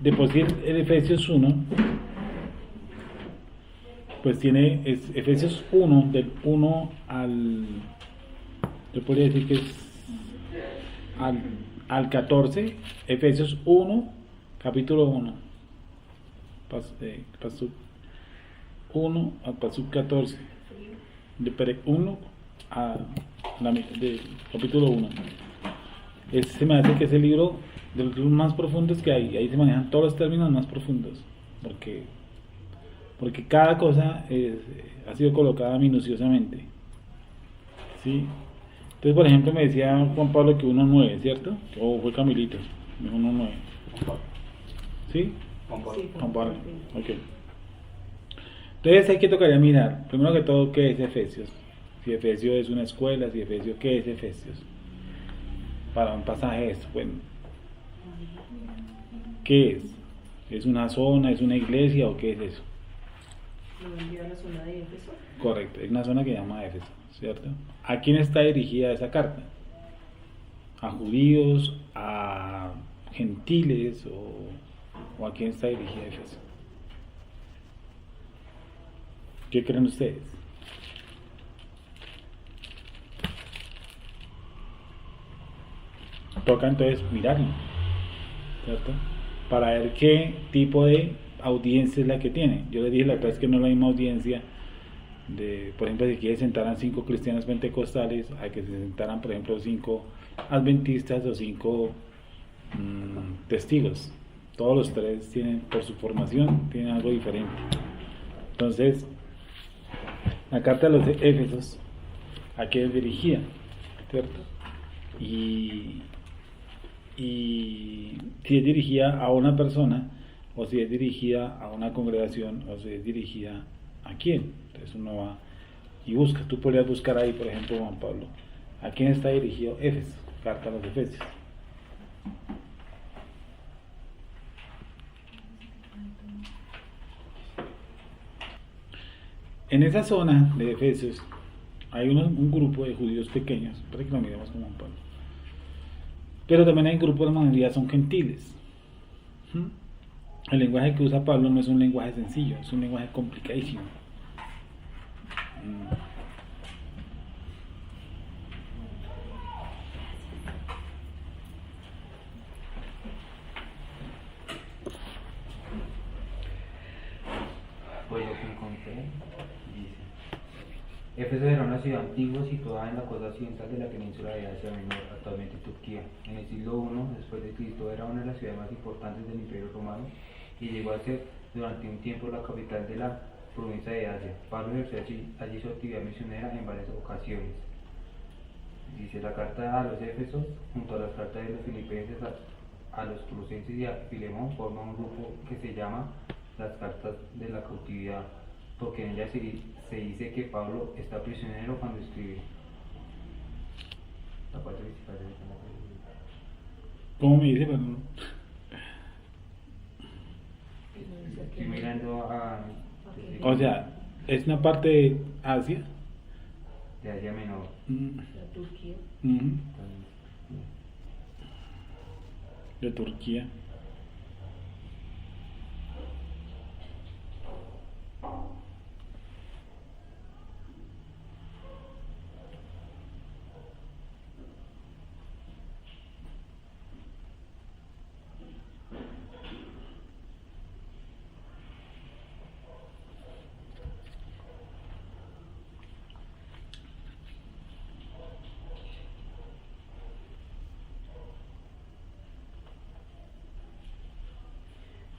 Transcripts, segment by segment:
de por sí el Efesios 1, pues tiene Efesios 1, del 1 al, yo podría decir que es al 14, Efesios 1, capítulo 1, paso 1 al paso 14, de 1 a la mitad del capítulo 1. Se me hace que es el libro de los más profundos que hay. Ahí se manejan todos los términos más profundos, porque cada cosa ha sido colocada minuciosamente, ¿sí? Entonces, por ejemplo, me decía Juan Pablo que 1.9, ¿cierto? O fue Camilito, 1.9. ¿Sí? Juan Pablo. Ok. Entonces hay que tocar mirar, primero que todo, qué es Efesios. Si Efesios es una escuela, si Efesios, ¿qué es Efesios? Para un pasaje es, bueno, ¿qué es? ¿Es una zona, es una iglesia o qué es eso? ¿Lo envió a la zona de Éfeso? Correcto, es una zona que se llama Éfeso, ¿cierto? ¿A quién está dirigida esa carta? ¿A judíos, a gentiles o a quién está dirigida Éfeso? ¿Qué creen ustedes? Toca entonces mirarlo, ¿cierto? Para ver qué tipo de audiencia es la que tiene. Yo les dije la otra vez que no es la misma audiencia de, por ejemplo, si quiere sentaran 5 cristianos pentecostales a que se sentaran, por ejemplo, 5 adventistas o 5 testigos. Todos los 3 tienen, por su formación, tienen algo diferente. Entonces, la carta de los Éfesos, ¿a qué es dirigida? ¿Cierto? Y si es dirigida a una persona, o si es dirigida a una congregación, o si es dirigida a quién. Entonces uno va y busca. Tú podrías buscar ahí, por ejemplo, Juan Pablo, ¿a quién está dirigido Éfeso? Carta a los Efesios. En esa zona de Efesios hay un grupo de judíos pequeños, para que lo miremos como Juan Pablo. Pero también hay grupos, de la mayoría son gentiles. El lenguaje que usa Pablo no es un lenguaje sencillo, es un lenguaje complicadísimo. Pues lo que encontré dice: Éfeso era una ciudad antigua situada en la costa occidental de la península de Asia Menor, actualmente Turquía. En el siglo I después de Cristo era una de las ciudades más importantes del Imperio Romano y llegó a ser durante un tiempo la capital de la provincia de Asia. Pablo ejerció allí su actividad misionera en varias ocasiones. Dice: la carta a los Éfesos, junto a las cartas de los Filipenses, a los Colosenses y a Filemón, forma un grupo que se llama las cartas de la cautividad, porque en ella se dice que Pablo está prisionero cuando escribe. La parte principal de la ¿Cómo me dice? Perdón. Estoy mirando a... O sea, es una parte de Asia. de Asia Menor. La Turquía. De Turquía.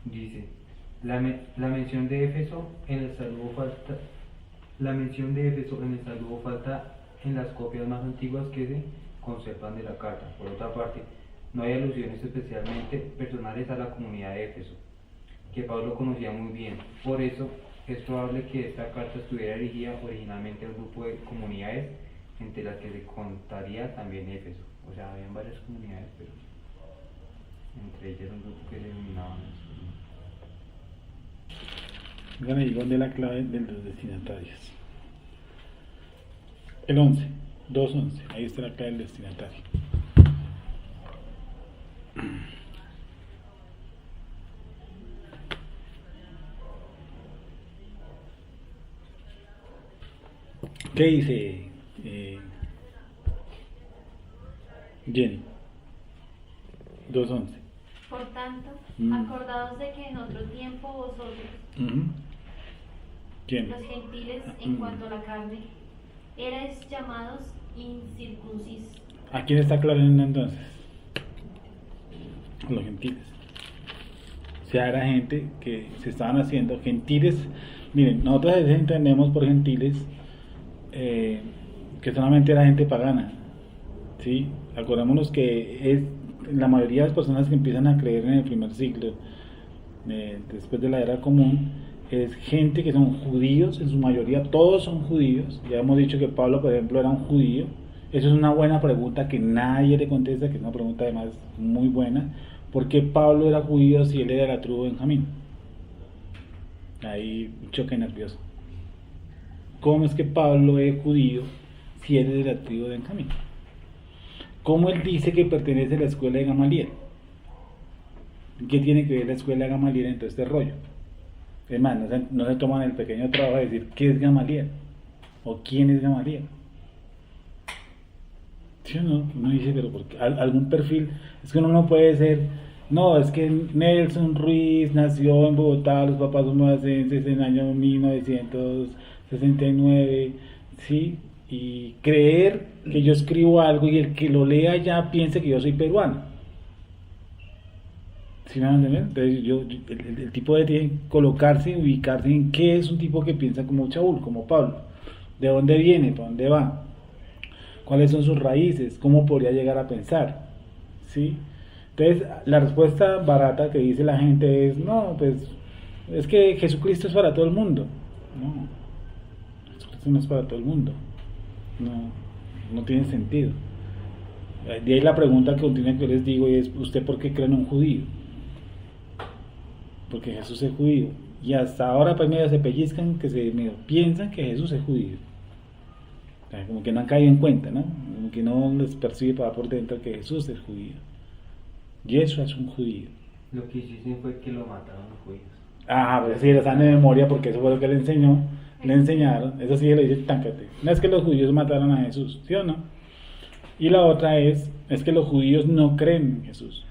Dice: la mención de Éfeso en el saludo falta. La mención de Éfeso en el saludo falta en las copias más antiguas que se conservan de la carta. Por otra parte, no hay alusiones especialmente personales a la comunidad de Éfeso, que Pablo conocía muy bien. Por eso es probable que esta carta estuviera dirigida originalmente a un grupo de comunidades, entre las que se contaría también Éfeso. O sea, habían varias comunidades, pero entre ellas un grupo que se denominaban. Vengan ahí donde la clave de los destinatarios. El 11, 2.11, ahí está la clave del destinatario. ¿Qué dice Jenny? 2:11. Por tanto, Mm. acordaos de que en otro tiempo vosotros, Ujú. ¿Quién? los gentiles, en cuanto a la carne, erais llamados incircuncisos. ¿A quién está aclarando entonces? A los gentiles. O sea, era gente que se estaban haciendo gentiles. Miren, nosotros a veces entendemos por gentiles que solamente era gente pagana. ¿Sí? Acordémonos que es la mayoría de las personas que empiezan a creer en el primer siglo, después de la era común, es gente que son judíos, en su mayoría todos son judíos. Ya hemos dicho que Pablo, por ejemplo, era un judío. Eso es una buena pregunta que nadie le contesta, que es una pregunta además muy buena. ¿Por qué Pablo era judío si él era de la tribu de Benjamín? Ahí un choque nervioso. ¿Cómo es que Pablo es judío si él es de la tribu de Benjamín? ¿Cómo él dice que pertenece a la escuela de Gamaliel? ¿Qué tiene que ver la escuela de Gamaliel en todo este rollo? Es más, no se toman el pequeño trabajo de decir qué es Gamaliel o quién es Gamaliel. ¿Sí o no? Uno dice, pero ¿por qué? ¿Algún perfil? Es que uno no puede ser, no, es que Nelson Ruiz nació en Bogotá, los papás son boyacenses en el año 1969, ¿sí? Y creer que yo escribo algo y el que lo lea ya piense que yo soy peruano. ¿Sí me van a entender? Entonces el tipo de colocarse, ubicarse en qué es un tipo que piensa como Shaul, como Pablo. ¿De dónde viene? ¿Para dónde va? ¿Cuáles son sus raíces? ¿Cómo podría llegar a pensar? ¿Sí? Entonces, la respuesta barata que dice la gente es, no, pues, es que Jesucristo es para todo el mundo. No, Jesucristo no es para todo el mundo. No tiene sentido. De ahí la pregunta continua que yo les digo es, ¿usted por qué cree en un judío? Porque Jesús es judío. Y hasta ahora pues medio se pellizcan, piensan que Jesús es judío. O sea, como que no han caído en cuenta, ¿no? Como que no les percibe para por dentro que Jesús es judío. Yeshua es un judío. Lo que hicieron fue que lo mataron los judíos. Pues sí, lo saben de memoria porque eso fue lo que le enseñó. Le enseñaron, eso sí le dice, táncate. No es que los judíos mataron a Jesús, ¿sí o no? Y la otra es que los judíos no creen en Jesús.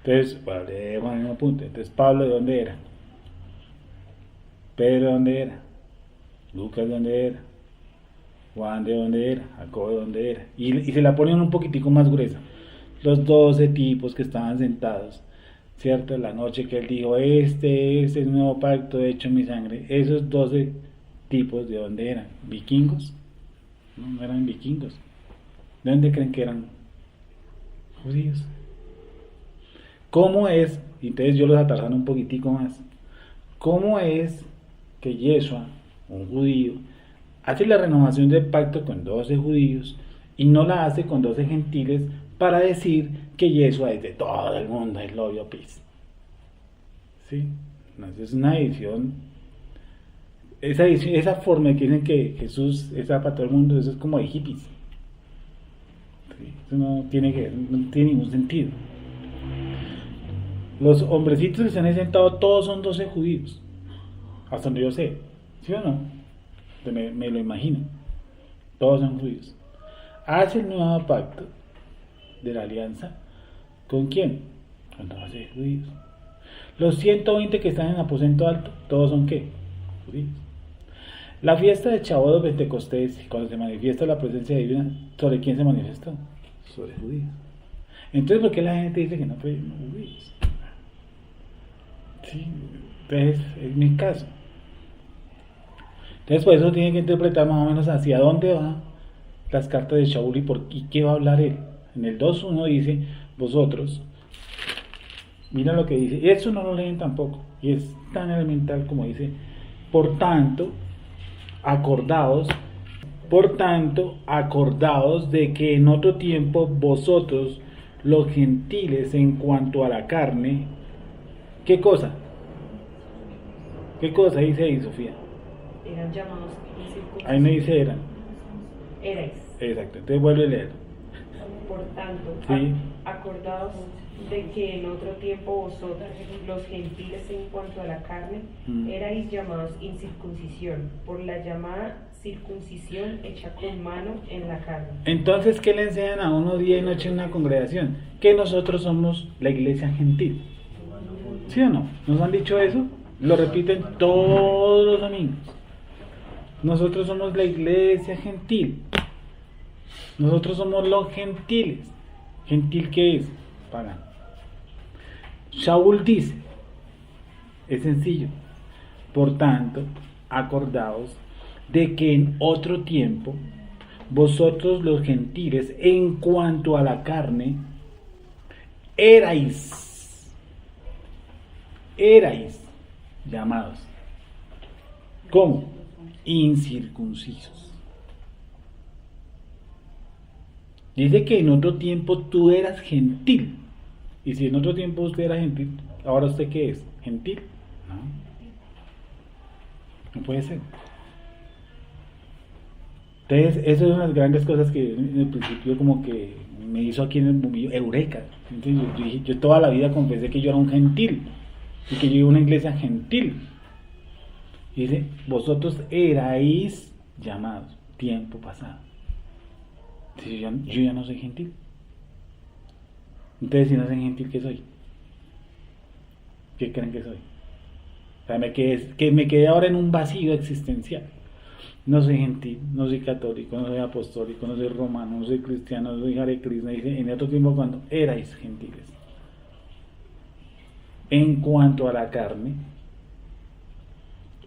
Entonces, vale, bueno, mismo punto. Entonces, Pablo, ¿de dónde era? Pedro, ¿de dónde era? Lucas, ¿de dónde era? Juan, ¿de dónde era? Jacobo, ¿de dónde era? Y se la ponen un poquitico más gruesa. Los 12 tipos que estaban sentados, ¿cierto? La noche que él dijo, este es el nuevo pacto hecho en mi sangre. Esos 12 tipos, ¿de dónde eran? ¿Vikingos? No eran vikingos. ¿De dónde creen que eran? Judíos. ¿Cómo es? Entonces yo los atarzano un poquitico más. ¿Cómo es que Yeshua, un judío, hace la renovación del pacto con 12 judíos y no la hace con 12 gentiles para decir que Yeshua es de todo el mundo, es obvio, pues? ¿Sí? Entonces es una edición. Esa forma de que dicen que Jesús es para todo el mundo, eso es como de hippies. ¿Sí? Eso no tiene ningún sentido. Los hombrecitos que se han sentado todos son 12 judíos, hasta donde yo sé, ¿sí o no? Me lo imagino, todos son judíos. Hace el nuevo pacto de la alianza, ¿con quién? Con 12 judíos. Los 120 que están en el aposento alto, todos son ¿qué? Judíos. La fiesta de Shavuot de Pentecostés, cuando se manifiesta la presencia divina, ¿sobre quién se manifestó? Sobre judíos. Entonces, ¿por qué la gente dice que no creen en los judíos? Sí, entonces es mi caso. Entonces, por eso tiene que interpretar más o menos hacia dónde van las cartas de Shaul y qué va a hablar él. En el 2.1 dice, vosotros, mira lo que dice, y eso no lo leen tampoco, y es tan elemental como dice, por tanto, acordaos de que en otro tiempo vosotros, los gentiles, en cuanto a la carne, ¿qué cosa? ¿Qué cosa dice ahí, Sofía? Eran llamados incircuncisos. Ahí no dice eran. Erais. Exacto, entonces vuelve a leer. Por tanto, Sí. acordaos de que en otro tiempo vosotros, los gentiles en cuanto a la carne, erais llamados incircuncisión, por la llamada circuncisión hecha con mano en la carne. Entonces, ¿qué le enseñan a uno día y noche en una congregación? Que nosotros somos la iglesia gentil. ¿Sí o no? ¿Nos han dicho eso? Lo repiten todos los domingos. Nosotros somos la iglesia gentil. Nosotros somos los gentiles. ¿Gentil qué es? Pagano. Shaul dice, es sencillo, por tanto, acordaos de que en otro tiempo, vosotros los gentiles, en cuanto a la carne, erais llamados, ¿cómo? Incircuncisos. Dice que en otro tiempo tú eras gentil. Y si en otro tiempo usted era gentil, ¿ahora usted qué es? ¿Gentil? No puede ser. Entonces, eso es una de las grandes cosas que en el principio como que me hizo aquí en el bombillo, eureka. Entonces yo dije, yo toda la vida confesé que yo era un gentil y que yo iba a una iglesia gentil. Y dice, vosotros erais llamados, tiempo pasado. Entonces, yo ya no soy gentil. Entonces, si no soy gentil, ¿qué soy? ¿Qué creen que soy? O sea, me quedé ahora en un vacío existencial. No soy gentil, no soy católico, no soy apostólico, no soy romano, no soy cristiano, no soy Hare Krishna. Dice, en otro tiempo cuando erais gentiles. En cuanto a la carne,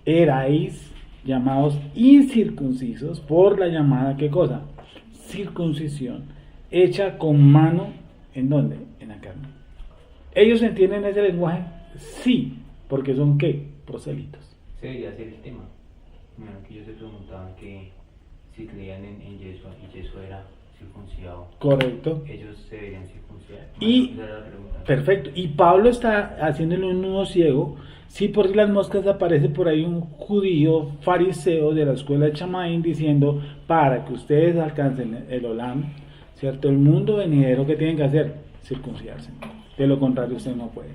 erais llamados incircuncisos por la llamada, ¿qué cosa? Circuncisión, hecha con mano, ¿en dónde? En la carne. ¿Ellos entienden ese lenguaje? Sí, porque son ¿qué? Prosélitos. Ese debería ser el tema. Bueno, que ellos se preguntaban que si creían en Yeshua y Yeshua era circuncidado. Correcto. Ellos se deberían circuncidar. Y, esa era la pregunta. perfecto. Y Pablo está haciéndole un nudo ciego. Si por las moscas aparece por ahí un judío fariseo de la escuela de Chamaín diciendo, para que ustedes alcancen el Olam, ¿cierto? El mundo venidero, ¿qué tienen que hacer? Circuncidarse. De lo contrario, usted no puede.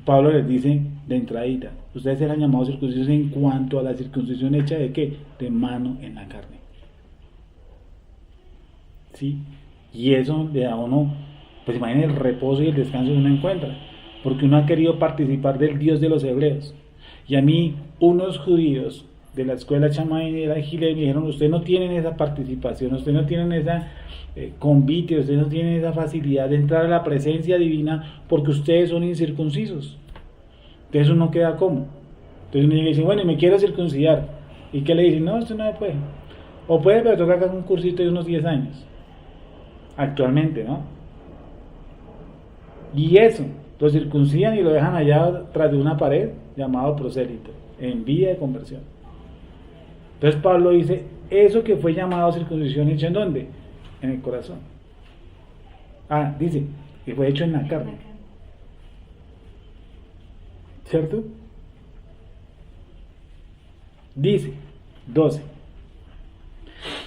Pablo les dice de entradita, ustedes serán llamados circuncisos en cuanto a la circuncisión hecha de ¿qué? De mano en la carne. ¿Sí? Y eso le da a uno, pues imaginen el reposo y el descanso que uno encuentra, porque uno ha querido participar del Dios de los hebreos. Y a mí, unos judíos de la escuela Chamaín y de la Gile me dijeron, ustedes no tienen esa participación, ustedes no tienen esa convite, ustedes no tienen esa facilidad de entrar a la presencia divina porque ustedes son incircuncisos. Entonces uno queda como. Entonces uno dice, bueno, y me quiero circuncidar. ¿Y qué le dicen? No, esto no se puede. O puede, pero toca hacer un cursito de unos 10 años. Actualmente, ¿no? Y eso, lo circuncidan y lo dejan allá tras de una pared llamado prosélito, en vía de conversión. Entonces Pablo dice, eso que fue llamado circuncisión hecho ¿en dónde? En el corazón. Dice, que fue hecho en la carne. ¿Cierto? Dice, 12.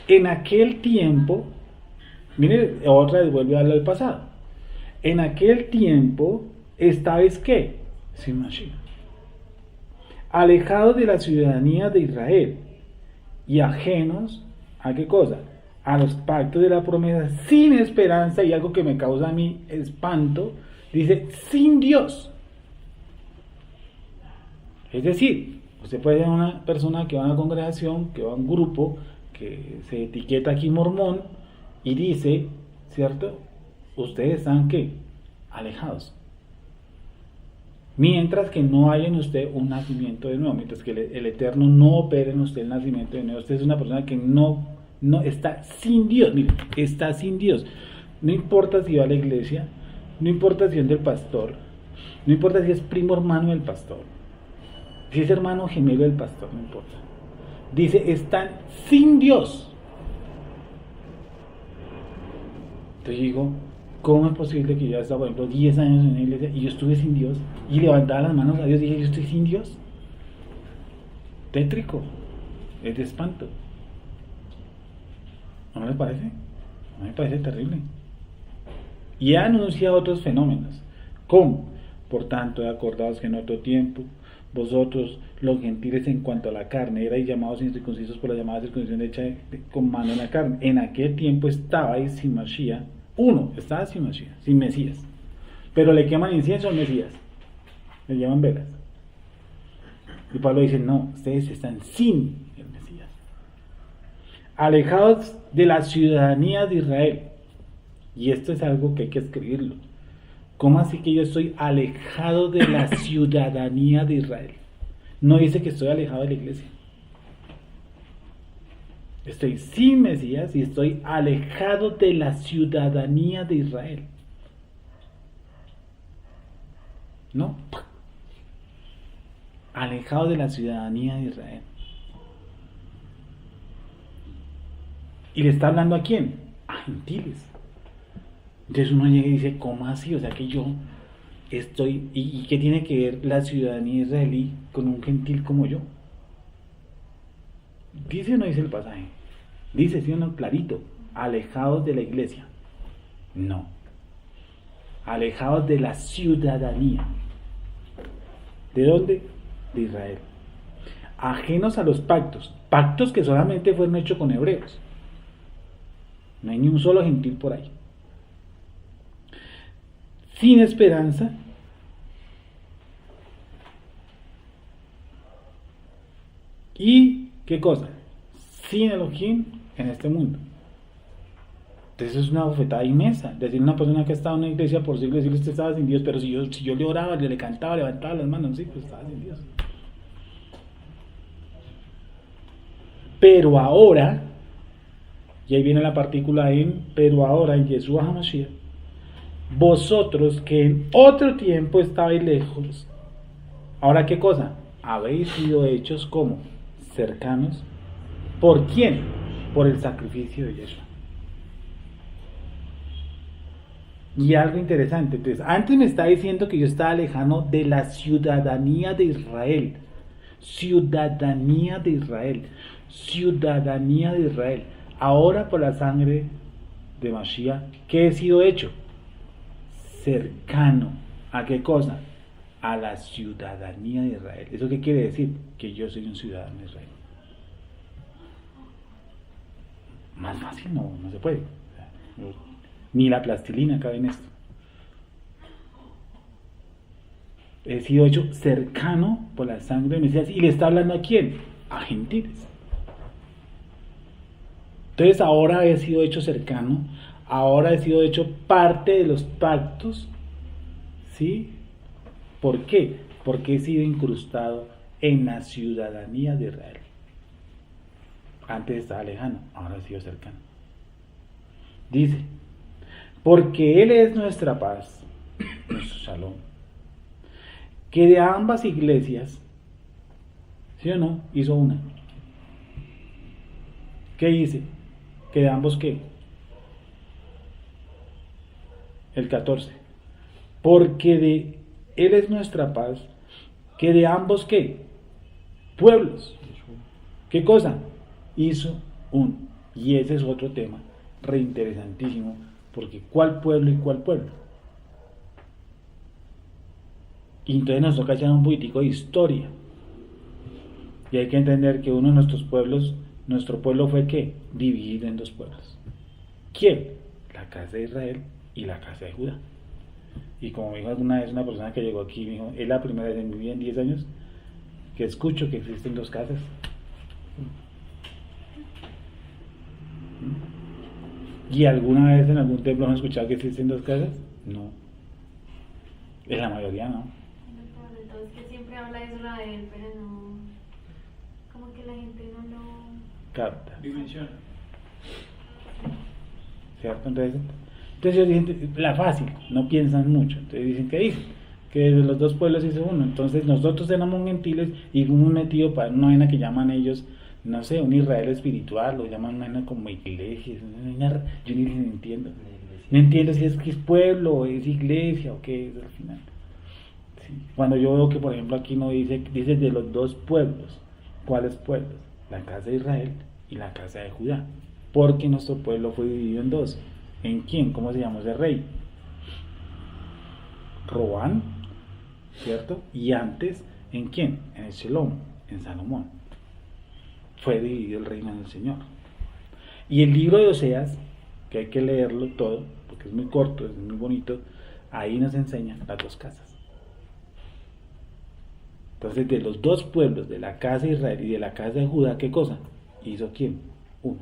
En aquel tiempo, mire, otra vez vuelve a hablar del pasado. En aquel tiempo, ¿estabais qué? Sin Mashiach. Alejados de la ciudadanía de Israel y ajenos, ¿a qué cosa? A los pactos de la promesa, sin esperanza, y algo que me causa a mí espanto, dice, sin Dios. Es decir, usted puede ser una persona que va a una congregación, que va a un grupo, que se etiqueta aquí mormón, y dice, ¿cierto? Ustedes están, ¿qué? Alejados. Mientras que no haya en usted un nacimiento de nuevo, mientras que el Eterno no opere en usted el nacimiento de nuevo, usted es una persona que no está sin Dios, mire, está sin Dios. No importa si va a la iglesia, no importa si es del pastor, no importa si es primo hermano del pastor, si es hermano gemelo del pastor, no importa. Dice, están sin Dios. Entonces digo, ¿cómo es posible que yo hasta, por ejemplo, 10 años en la iglesia y yo estuve sin Dios y levantaba las manos a Dios y dije, yo estoy sin Dios? Tétrico, es de espanto. ¿No les parece? ¿No me parece terrible? y anuncia otros fenómenos. ¿Cómo? Por tanto, acordaos que en otro tiempo, vosotros, los gentiles en cuanto a la carne, erais llamados incircuncisos por la llamada circuncisión hecha con mano en la carne. En aquel tiempo estabais sin Mashiach. Estaba sin Mashiach, sin Mesías. Pero le queman incienso al Mesías. Le llevan velas. Y Pablo dice, no, ustedes están sin el Mesías. Alejados de la ciudadanía de Israel. Y esto es algo que hay que escribirlo. ¿Cómo así que yo estoy alejado de la ciudadanía de Israel? No dice que estoy alejado de la iglesia. Estoy sin Mesías y estoy alejado de la ciudadanía de Israel. ¿No? Alejado de la ciudadanía de Israel. ¿Y le está hablando a quién? A gentiles. Entonces uno llega y dice, ¿cómo así? O sea que yo estoy... ¿Y qué tiene que ver la ciudadanía israelí con un gentil como yo? ¿Dice o no dice el pasaje? Dice, sí o no, clarito, alejados de la iglesia. No. Alejados de la ciudadanía. ¿De dónde? De Israel. Ajenos a los pactos. Pactos que solamente fueron hechos con hebreos. No hay ni un solo gentil por ahí. Sin esperanza. ¿Y qué cosa? Sin Elohim en este mundo. Entonces es una bofetada inmensa. Decir a una persona que ha estado en una iglesia por siglos, decirle usted estaba sin Dios, pero si yo le oraba, le cantaba, levantaba las manos, sí, pues estaba sin Dios. Pero ahora, y ahí viene la partícula pero ahora en Yeshua HaMashiach, vosotros que en otro tiempo estabais lejos, ahora qué cosa, habéis sido hechos como cercanos. ¿Por quién? Por el sacrificio de Yeshua. Y algo interesante, entonces, antes me está diciendo que yo estaba lejano de la ciudadanía de Israel. Ciudadanía de Israel. Ciudadanía de Israel. Ahora por la sangre de Mashiach, ¿qué he sido hecho? Cercano. ¿A qué cosa? A la ciudadanía de Israel. ¿Eso qué quiere decir? Que yo soy un ciudadano de Israel. Más fácil no se puede. Ni la plastilina cabe en esto. He sido hecho cercano por la sangre de Mesías. ¿Y le está hablando a quién? A gentiles. Entonces ahora he sido hecho cercano. Ahora he sido hecho parte de los pactos. ¿Sí? ¿Por qué? Porque he sido incrustado en la ciudadanía de Israel. Antes estaba lejano, ahora he sido cercano. Dice, porque Él es nuestra paz, nuestro shalom, que de ambas iglesias, ¿sí o no? Hizo una. ¿Qué dice? Que de ambos, ¿qué? El 14. Porque de Él es nuestra paz, que de ambos, ¿qué? Pueblos. ¿Qué cosa? Hizo uno. Y ese es otro tema reinteresantísimo, porque ¿cuál pueblo y cuál pueblo? Y entonces nos toca echar un poquitico de historia. Y hay que entender que uno de nuestros pueblos, nuestro pueblo fue ¿qué? Dividido en dos pueblos. ¿Quién? La casa de Israel y la casa de Judá. Y como me dijo alguna vez una persona que llegó aquí, me dijo, es la primera vez en mi vida en 10 años que escucho que existen dos casas. ¿Y alguna vez en algún templo han escuchado que existen dos casas? No. En la mayoría no. Entonces que siempre habla de Israel, pero no, como que la gente no lo capta. Dimensiona. ¿Cierto? Entonces ellos dicen, la fácil, no piensan mucho. Entonces dicen, ¿qué dicen? Que de los dos pueblos hizo uno. Entonces nosotros éramos gentiles y fuimos metidos para una vaina que llaman ellos, no sé, un Israel espiritual, lo llaman una como iglesia. Yo ni entiendo. No entiendo si es que es pueblo o es iglesia o qué es al final. Sí. Cuando yo veo que, por ejemplo, aquí no dice de los dos pueblos. ¿Cuáles pueblos? La casa de Israel y la casa de Judá. Porque nuestro pueblo fue dividido en dos. ¿En quién? ¿Cómo se llama ese rey? Robán, ¿cierto? Y antes, ¿en quién? En el Shalom, en Salomón. Fue dividido el reino del Señor. Y el libro de Oseas, que hay que leerlo todo, porque es muy corto, es muy bonito, ahí nos enseñan las dos casas. Entonces, de los dos pueblos, de la casa de Israel y de la casa de Judá, ¿qué cosa? ¿Hizo quién? Uno.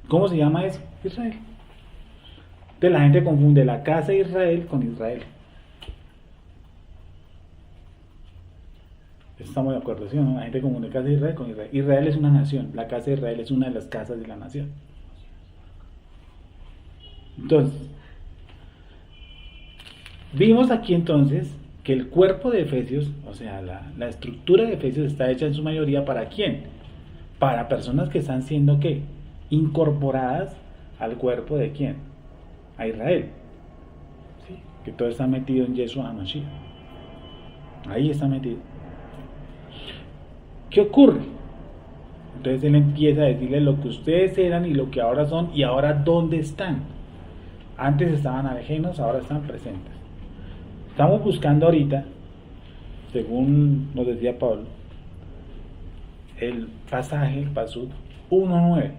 ¿Cómo se llama eso? Israel. Entonces la gente confunde la casa de Israel con Israel. Estamos de acuerdo, ¿sí o no? La gente confunde casa de Israel con Israel. Israel es una nación, la casa de Israel es una de las casas de la nación. Entonces, vimos aquí entonces que el cuerpo de Efesios, o sea, la estructura de Efesios está hecha en su mayoría ¿para quién? Para personas que están siendo ¿qué? Incorporadas al cuerpo de quién? A Israel. ¿Sí? Que todo está metido en Yeshua HaMashiach. Ahí está metido. ¿Qué ocurre? Entonces él empieza a decirle lo que ustedes eran y lo que ahora son y ahora dónde están. Antes estaban ajenos, ahora están presentes. Estamos buscando ahorita, según nos decía Pablo, el pasaje, el pasuk 1.9.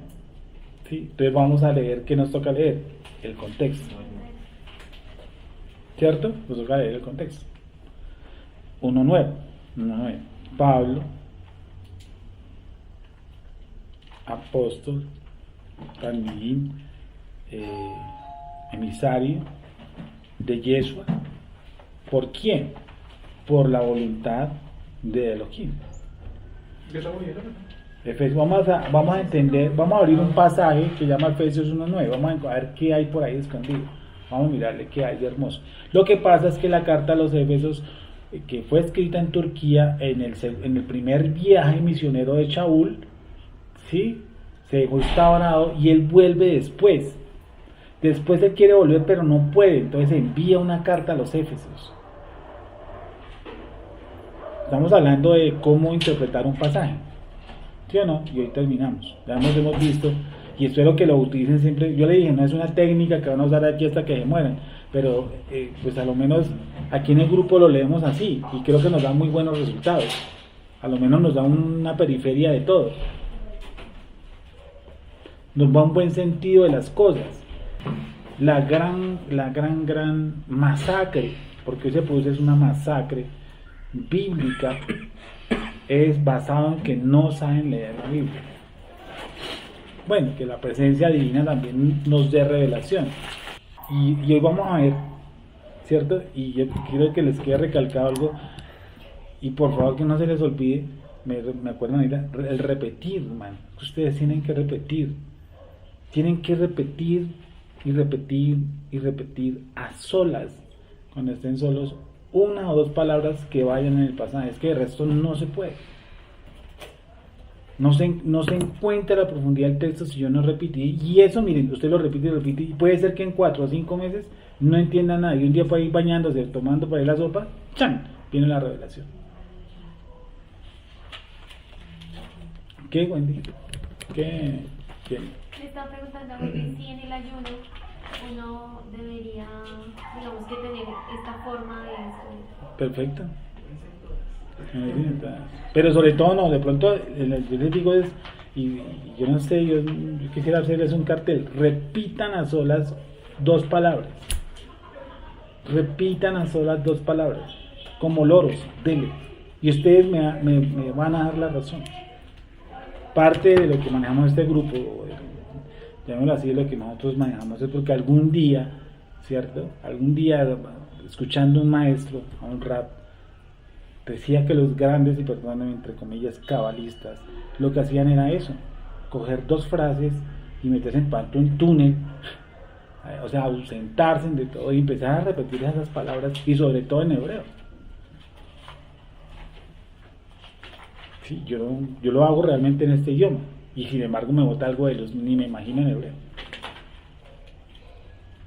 ¿Sí? Entonces vamos a leer, ¿qué nos toca leer? El contexto. ¿Cierto? Nos toca leer el contexto. 1.9. Pablo, apóstol, también emisario de Yeshua. ¿Por quién? Por la voluntad de Elohim. Vamos a entender, vamos a abrir un pasaje que llama Efesios 1.9. Vamos a ver qué hay por ahí escondido. Vamos a mirarle qué hay de hermoso. Lo que pasa es que la carta a los Efesios, que fue escrita en Turquía en el primer viaje misionero de Shaul, ¿sí? Se dejó instaurado y él vuelve después. Después él quiere volver pero no puede, entonces envía una carta a los Éfesos. Estamos hablando de cómo interpretar un pasaje, ¿sí o no? Y hoy terminamos, ya nos hemos visto y espero que lo utilicen siempre. Yo le dije, no es una técnica que van a usar aquí hasta que se mueran, pero pues a lo menos aquí en el grupo lo leemos así y creo que nos da muy buenos resultados. A lo menos nos da una periferia de todo, nos da un buen sentido de las cosas. La gran masacre, porque hoy se produce es una masacre bíblica, es basado en que no saben leer la Biblia. Bueno, que la presencia divina también nos dé revelación. Y hoy vamos a ver, ¿cierto? Y yo quiero que les quede recalcado algo, y por favor que no se les olvide, me acuerdan ahorita, el repetir, man. Ustedes tienen que repetir y repetir y repetir a solas, cuando estén solos, una o dos palabras que vayan en el pasaje. Es que el resto no se puede. No se encuentra la profundidad del texto si yo no repetí. Y eso, miren, usted lo repite y lo repite. Y puede ser que en 4 o 5 meses no entienda nada. Y un día por ahí bañándose, tomando por ahí la sopa, ¡chan!, viene la revelación. ¿Qué, Wendy? ¿Qué? Me estaba preguntando a ver si en el ayuno uno debería, digamos, que tener esta forma de esto. Perfecto. Pero sobre todo no, de pronto yo les digo es, y yo no sé, yo quisiera hacerles un cartel: repitan a solas 2 palabras. Repitan a solas 2 palabras, como loros, dele. Y ustedes me van a dar la razón. Parte de lo que manejamos este grupo, llamémoslo así, lo que nosotros manejamos es porque algún día, ¿cierto? Algún día, escuchando un maestro a un rap, decía que los grandes, y perdónenme, entre comillas, cabalistas, lo que hacían era eso: coger 2 frases y meterse en panto en túnel, o sea, ausentarse de todo y empezar a repetir esas palabras, y sobre todo en hebreo. Sí, yo lo hago realmente en este idioma, y sin embargo me bota algo de los, ni me imagino en hebreo.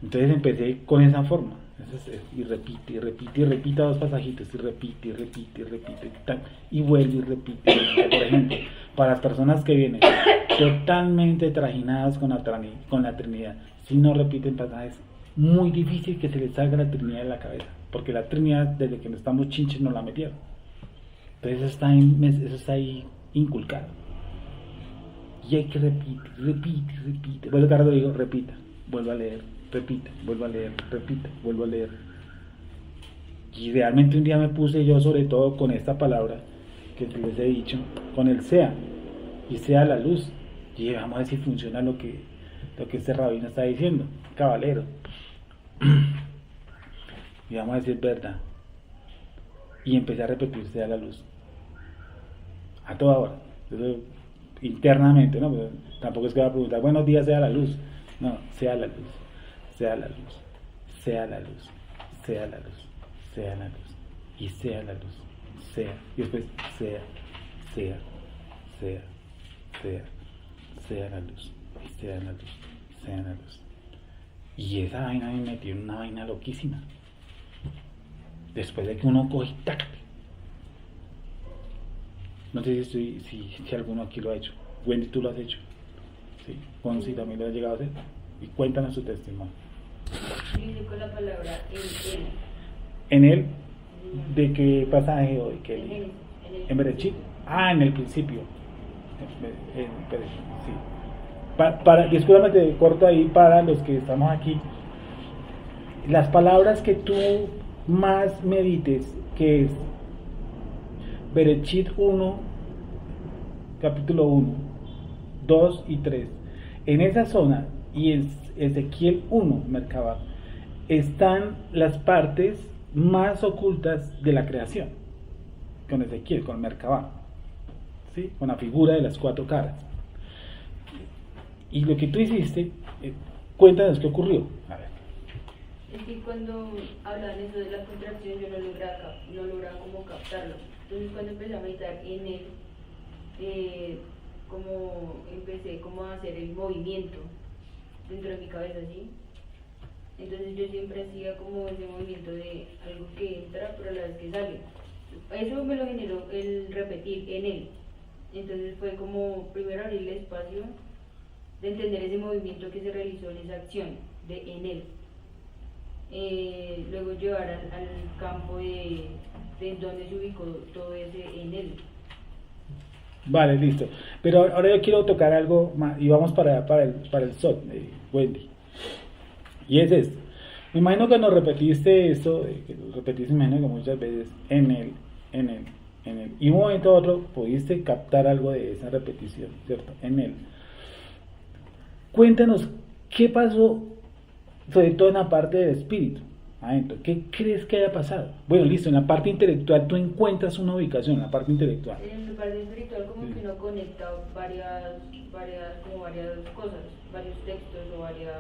Entonces empecé con esa forma, y repite 2 pasajitos, y repite, y vuelve y repite. Por ejemplo, para las personas que vienen totalmente trajinadas con la Trinidad, si no repiten pasajes, muy difícil que se les salga la Trinidad de la cabeza. porque la Trinidad, desde que estamos chinches, nos la metieron. Entonces eso está ahí inculcado. Y hay que repite. Por eso Carlos digo, repita, vuelvo a leer, repita, vuelvo a leer, repita, vuelvo a leer. Y realmente un día me puse yo, sobre todo con esta palabra que les he dicho, con el sea, y sea la luz. Y vamos a ver si funciona lo que este rabino está diciendo, caballero. Y vamos a decir verdad. Y empecé a repetir sea la luz. A toda hora. Entonces, internamente, ¿no? Pero tampoco es que va a preguntar, buenos días, sea la luz. No, sea la luz, sea la luz, sea la luz, sea la luz, sea la luz, y sea la luz, sea, y después sea la luz, y sea la luz, sea la luz. Y esa vaina me metió en una vaina loquísima. Después de que uno coge y tac. No sé si alguno aquí lo ha hecho. Wendy, tú lo has hecho. Sí. Ponzi también lo has llegado a hacer. Y cuéntanos su testimonio. Dice con la palabra él. ¿En él? ¿De qué pasaje o de qué? ¿En Berechit? Ah, en el principio. Sí. Discúlpame, te corto ahí para los que estamos aquí. Las palabras que tú más medites, que es Berechit 1, capítulo 1, 2 y 3. En esa zona, y en Ezequiel 1, Merkabah, están las partes más ocultas de la creación. Con Ezequiel, con Merkabah, ¿sí? Con la figura de las 4 caras. Y lo que tú hiciste, cuéntanos qué ocurrió. A ver. Es que cuando hablan eso de la contracción yo no lograba como captarlo. Entonces cuando empecé a meditar en él, como empecé como a hacer el movimiento dentro de mi cabeza, ¿sí? Entonces yo siempre hacía como ese movimiento de algo que entra pero a la vez que sale. Eso me lo generó el repetir en él. Entonces fue como primero abrirle espacio de entender ese movimiento que se realizó en esa acción de en él. Luego llevar al campo de donde se ubicó todo ese en él. Vale, listo. Pero ahora yo quiero tocar algo más y vamos para el SOT, Wendy. Y es esto. Me imagino que nos repetiste esto, que lo repetiste, me imagino que muchas veces en él. Y un momento a otro pudiste captar algo de esa repetición, ¿cierto? En él. Cuéntanos qué pasó, sobre todo en la parte del espíritu, adentro. ¿Qué crees que haya pasado? Bueno, listo, en la parte intelectual tú encuentras una ubicación, en la parte intelectual. En la parte espiritual como que uno conecta varias cosas, varios textos o varias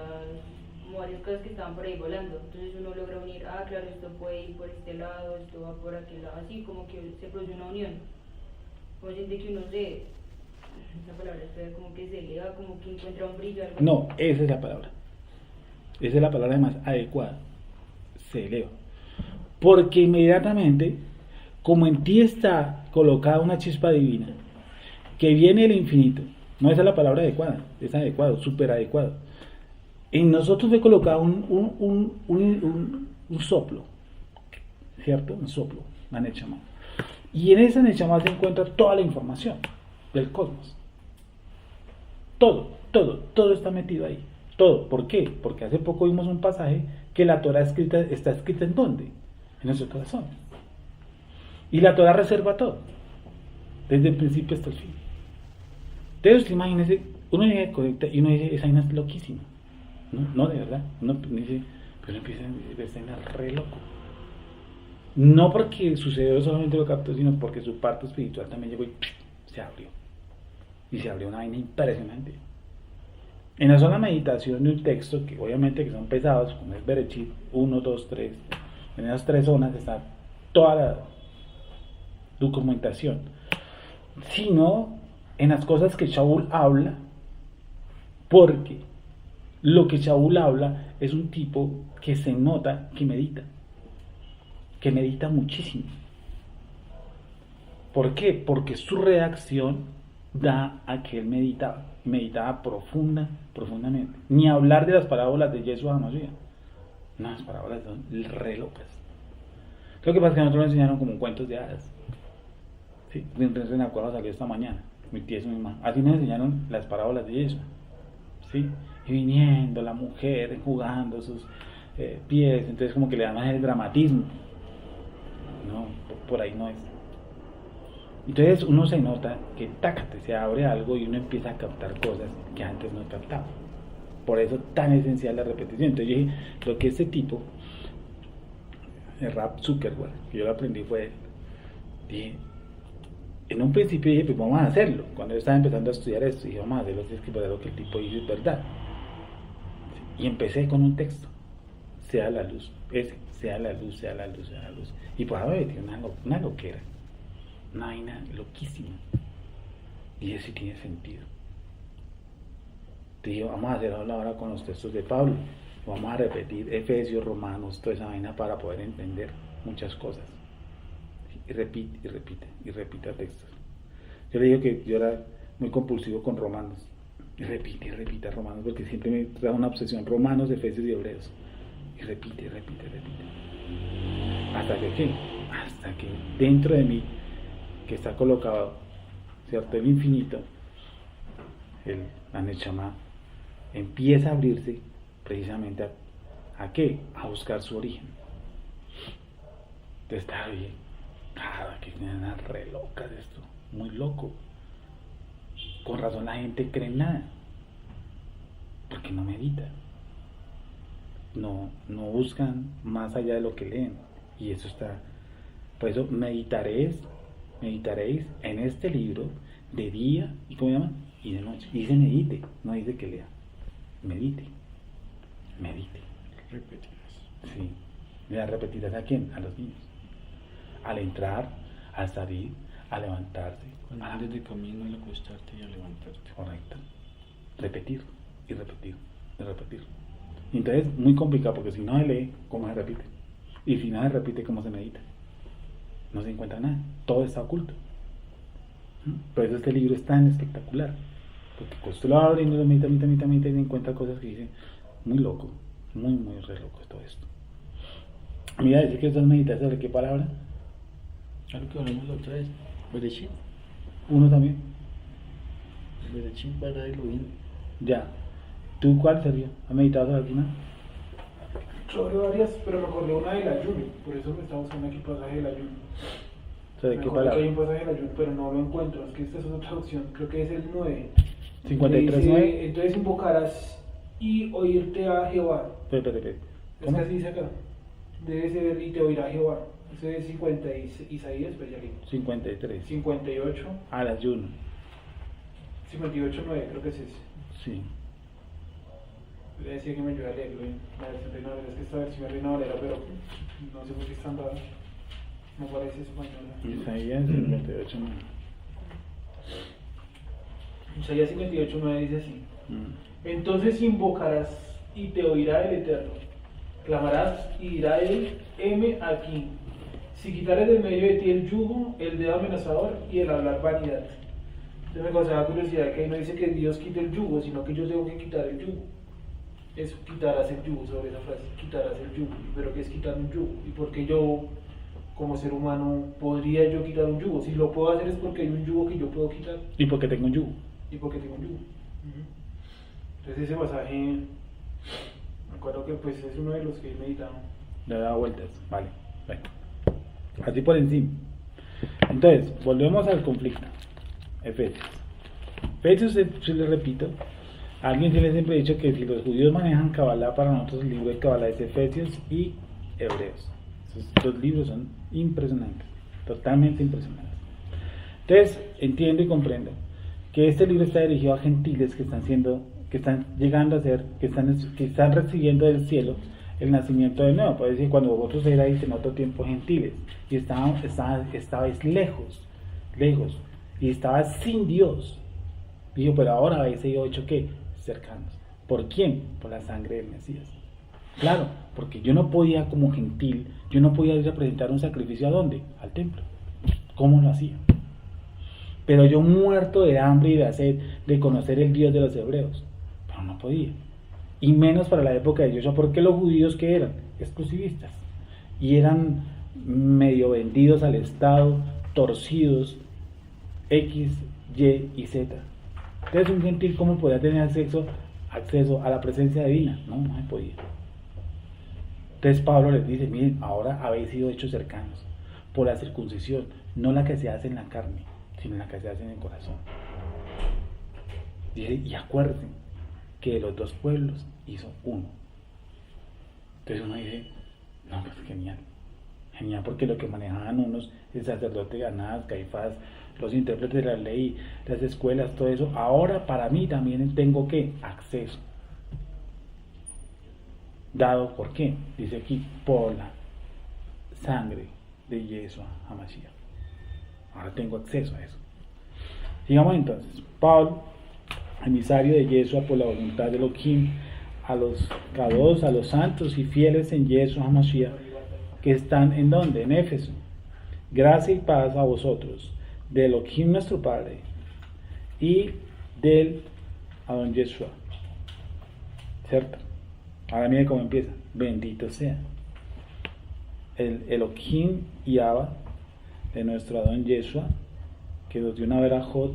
cosas que estaban por ahí volando. Entonces uno logra unir, claro, esto puede ir por este lado, esto va por aquel lado, así como que se produce una unión. Como siente que uno esa palabra como que se eleva, como que encuentra un brillo. No, esa es la palabra. Esa es la palabra más adecuada. Se eleva. Porque inmediatamente, como en ti está colocada una chispa divina, que viene del infinito, no esa es la palabra adecuada, es adecuado, súper adecuado. En nosotros fue colocado un soplo, ¿cierto? Un soplo, la Nechama. Y en esa Nechama se encuentra toda la información del cosmos. Todo está metido ahí. Todo. ¿Por qué? Porque hace poco vimos un pasaje que la Torah está escrita ¿en dónde? En nuestro corazón. Y la Torah reserva todo, desde el principio hasta el fin. Entonces, imagínense, uno llega conecta y uno dice, esa vaina es loquísima. No, de verdad. Uno dice, pero empieza a decir, esa vaina es re loco. No porque sucedió solamente lo captó, sino porque su parte espiritual también llegó y se abrió. Y se abrió una vaina impresionante. En la sola meditación de un texto, que obviamente que son pesados, como es Berechit 1, 2, 3, en esas 3 zonas está toda la documentación. Sino en las cosas que Shaul habla, porque lo que Shaul habla es un tipo que se nota que medita muchísimo. ¿Por qué? Porque su reacción da a que él meditaba profundamente. Ni hablar de las parábolas de Yeshua HaMashiach. No, las parábolas son re locas. Lo que pasa es que nosotros nos enseñaron como cuentos de hadas. Sí, entonces me acuerdo salió esta mañana, mi tía es mi mamá. Así nos enseñaron las parábolas de Yeshua. ¿Sí? Y viniendo la mujer jugando sus pies, entonces como que le dan más el dramatismo. No, por ahí no es. Entonces uno se nota que tácate, se abre algo y uno empieza a captar cosas que antes no captaba. Por eso tan esencial la repetición. Entonces yo dije, lo que este tipo, el Rap Zuckerberg, que yo lo aprendí fue, dije, en un principio dije, pues vamos a hacerlo. Cuando yo estaba empezando a estudiar esto, dije, vamos a hacerlo, si es que lo que el tipo dice es verdad. Y empecé con un texto, sea la luz, sea la luz, sea la luz, sea la luz. Y por ahora me metí una loquera, una vaina loquísima. Y eso sí tiene sentido. Te digo, vamos a hacer ahora con los textos de Pablo. Vamos a repetir Efesios, Romanos, toda esa vaina para poder entender muchas cosas. Y repite, y repite, y repite textos. Yo le digo que yo era muy compulsivo con Romanos. Y repite Romanos, porque siempre me trae una obsesión. Romanos, Efesios y Hebreos. Y repite. ¿Hasta que qué? Hasta que dentro de mí, que está colocado, ¿cierto? El infinito, la Neshama, empieza a abrirse precisamente ¿a qué? A buscar su origen. Entonces está bien. Que nada re loca de esto, muy loco. Con razón la gente cree en nada, porque no medita, no buscan más allá de lo que leen, y eso está. Por eso meditaréis en este libro de día y ¿cómo se llama? Y de noche. Y dice medite, no dice que lea. Medite. Repetirás. Sí. ¿Le repetirás a quién? A los niños. Al entrar, al salir, a levantarse. Cuando andes de camino, al acostarte y a levantarte. Correcto. Repetir. Y entonces es muy complicado, porque si no se lee, ¿cómo se repite? Y si no se repite, ¿cómo se medita? No se encuentra nada. Todo está oculto. Por eso este libro es tan espectacular. Porque cuando usted lo va abriendo, lo medita y se encuentra cosas que dicen, muy loco, muy re loco todo esto. Mira, dice que estás meditando sobre qué palabra. Algo que hablamos la otra vez. Bereshit. Uno también. Bereshit para Elohim. Ya. ¿Tú cuál, Sergio? ¿Has meditado sobre alguna? Sobre varias, pero me acordé una del ayuno, por eso me estaba buscando aquí pasaje del ayuno. ¿Sobre Me qué acuerdo que hay palabra? un pasaje del ayuno, pero no lo encuentro, es que esta es otra traducción, creo que es el 9. 53:9. Entonces invocarás y oírte a Jehová. Espera. Es ¿Cómo? que así dice acá. Debe ser y te oirá Jehová. Ese es 50 Isaías, pero ya leí. 53. 58, Al ayuno. 58:9, creo que es ese. Sí. Le decía que me ayuda a leerlo en la versión Reina Valera, es que esta versión es Reina Valera, pero no sé por qué están dadas. No parece española. Isaías 58. Isaías 58:9 dice así: Entonces invocarás y te oirá el Eterno, clamarás y dirá él, heme aquí. Si quitares del medio de ti el yugo, el dedo amenazador y el hablar vanidad. Entonces me causaba curiosidad que ahí no dice que Dios quite el yugo, sino que yo tengo que quitar el yugo. Eso, quitarás el yugo, sobre esa frase, quitarás el yugo. ¿Pero qué es quitar un yugo? ¿Y por qué yo, como ser humano, podría yo quitar un yugo? Si lo puedo hacer es porque hay un yugo que yo puedo quitar. ¿Y por qué tengo un yugo? Y porque tengo un yugo. Entonces ese pasaje, me acuerdo que pues es uno de los que he meditado. Le he dado vueltas. Vale. Así por encima. Entonces, volvemos al conflicto. Efesios. Efesios, yo les repito, a alguien se les siempre he dicho que si los judíos manejan Kabbalah, para nosotros el libro de Kabbalah es Efesios y Hebreos. Esos dos libros son impresionantes, totalmente impresionantes. Entonces, entiendo y comprendo que este libro está dirigido a gentiles que están llegando a ser, que están recibiendo del cielo el nacimiento de nuevo. Puede decir, cuando vosotros erais en otro tiempo gentiles y estabais lejos, y estabas sin Dios. Dijo, pero ahora habéis sido hecho ¿qué? Cercanos. ¿Por quién? Por la sangre del Mesías. Claro, porque yo no podía como gentil, yo no podía ir a presentar un sacrificio ¿a dónde? Al templo. ¿Cómo lo hacía? Pero yo muerto de hambre y de sed de conocer el Dios de los hebreos, pero no podía. Y menos para la época de Joshua, porque los judíos que eran exclusivistas y eran medio vendidos al Estado, torcidos, X, Y y Z. Entonces un gentil, ¿cómo podía tener acceso a la presencia divina? No se podía. Entonces Pablo les dice, miren, ahora habéis sido hechos cercanos por la circuncisión, no la que se hace en la carne, sino la que se hace en el corazón. Dice, y acuérdense que de los dos pueblos hizo uno. Entonces uno dice, no, pues genial, porque lo que manejaban unos, el sacerdote Anás, Caifás, los intérpretes de la ley, las escuelas, todo eso, ahora para mí también tengo que acceso. Dado por qué, dice aquí, por la sangre de Yeshua HaMashiach. Ahora tengo acceso a eso. Sigamos entonces. Pablo, emisario de Yeshua por la voluntad de Elohim, a los Kadosh, a los santos y fieles en Yeshua HaMashiach, que están en donde, en Éfeso. Gracia y paz a vosotros, de Elohim nuestro Padre y del Adon Yeshua. ¿Cierto? Ahora mire cómo empieza. Bendito sea el Elohim y Abba de nuestro Adon Yeshua, que nos dio una verajot,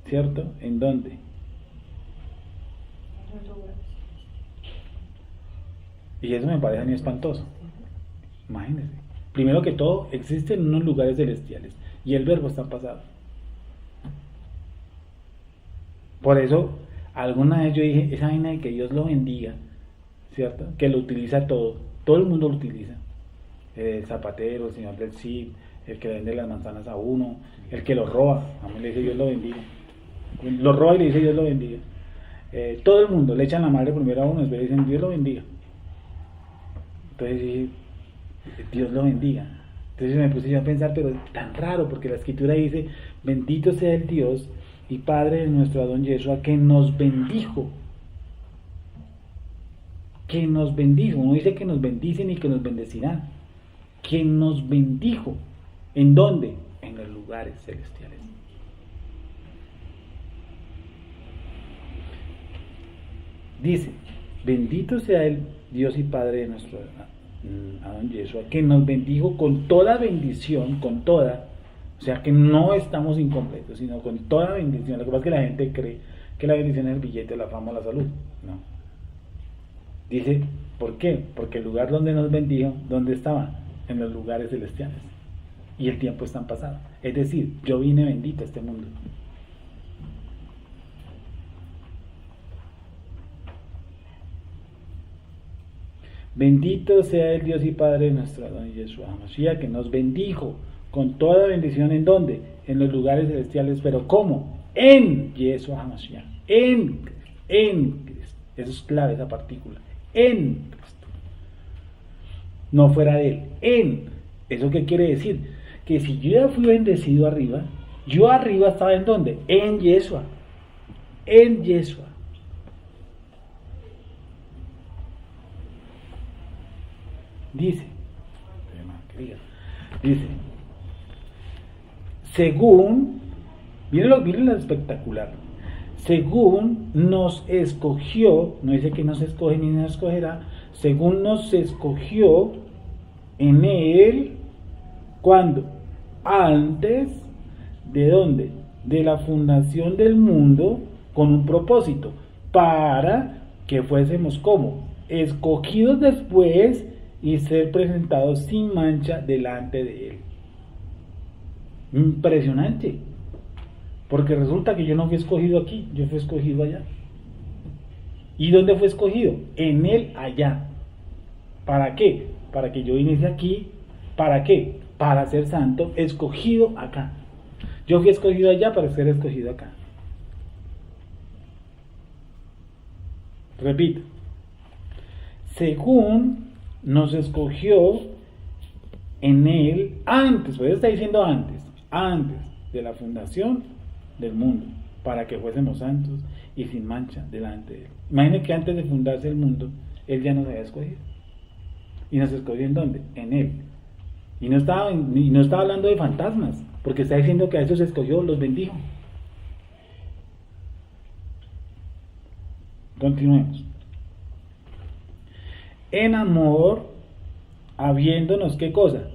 ¿cierto? ¿En dónde? Y eso me parece a mí espantoso. Imagínense. Primero que todo, existen unos lugares celestiales y el verbo está en pasado. Por eso, alguna vez yo dije, esa vaina de que Dios lo bendiga, ¿cierto? Que lo utiliza todo el mundo lo utiliza. El zapatero, el señor del CID, el que vende las manzanas a uno, el que lo roba, a mí le dice Dios lo bendiga. Lo roba y le dice Dios lo bendiga. Todo el mundo le echan la madre primero a uno, después le dicen Dios lo bendiga. Entonces dije, Dios lo bendiga. Entonces me puse yo a pensar, pero tan raro, porque la escritura dice, bendito sea el Dios y Padre de nuestro Adón Yeshua, que nos bendijo. Que nos bendijo. No dice que nos bendicen ni que nos bendecirán. Que nos bendijo. ¿En dónde? En los lugares celestiales. Dice, bendito sea el Dios y Padre de nuestro Adón Yeshua, que nos bendijo con toda bendición, con toda, o sea que no estamos incompletos, sino con toda bendición. Lo que pasa es que la gente cree que la bendición es el billete, la fama, la salud. No. Dice, ¿por qué? Porque el lugar donde nos bendijo, ¿dónde estaba? En los lugares celestiales. Y el tiempo está en pasado. Es decir, yo vine bendito a este mundo. Bendito sea el Dios y Padre de nuestro Adón Yeshua HaMashiach, que nos bendijo con toda bendición. ¿En dónde? En los lugares celestiales. ¿Pero cómo? En Yeshua HaMashiach. En Cristo. Eso es clave, esa partícula. En Cristo. No fuera de Él. En. ¿Eso qué quiere decir? Que si yo ya fui bendecido arriba, yo arriba estaba ¿en dónde? En Yeshua. En Yeshua. Dice, según, miren lo espectacular, según nos escogió, no dice que nos escoge ni nos escogerá, según nos escogió en Él, ¿cuándo? Antes, ¿de dónde? De la fundación del mundo, con un propósito, para que fuésemos como escogidos después y ser presentados sin mancha delante de Él. Impresionante, porque resulta que yo no fui escogido aquí, yo fui escogido allá. ¿Y dónde fue escogido? En Él allá. ¿Para qué? Para que yo viniese aquí. ¿Para qué? Para ser santo, escogido acá. Yo fui escogido allá para ser escogido acá. Repito, según nos escogió en Él antes, pues está diciendo antes de la fundación del mundo, para que fuésemos santos y sin mancha delante de Él. Imaginen que antes de fundarse el mundo, Él ya nos había escogido. ¿Y nos escogió en dónde? En Él. Y no estaba hablando de fantasmas, porque está diciendo que a esos escogió, los bendijo. Continuemos. En amor, habiéndonos, ¿qué cosa?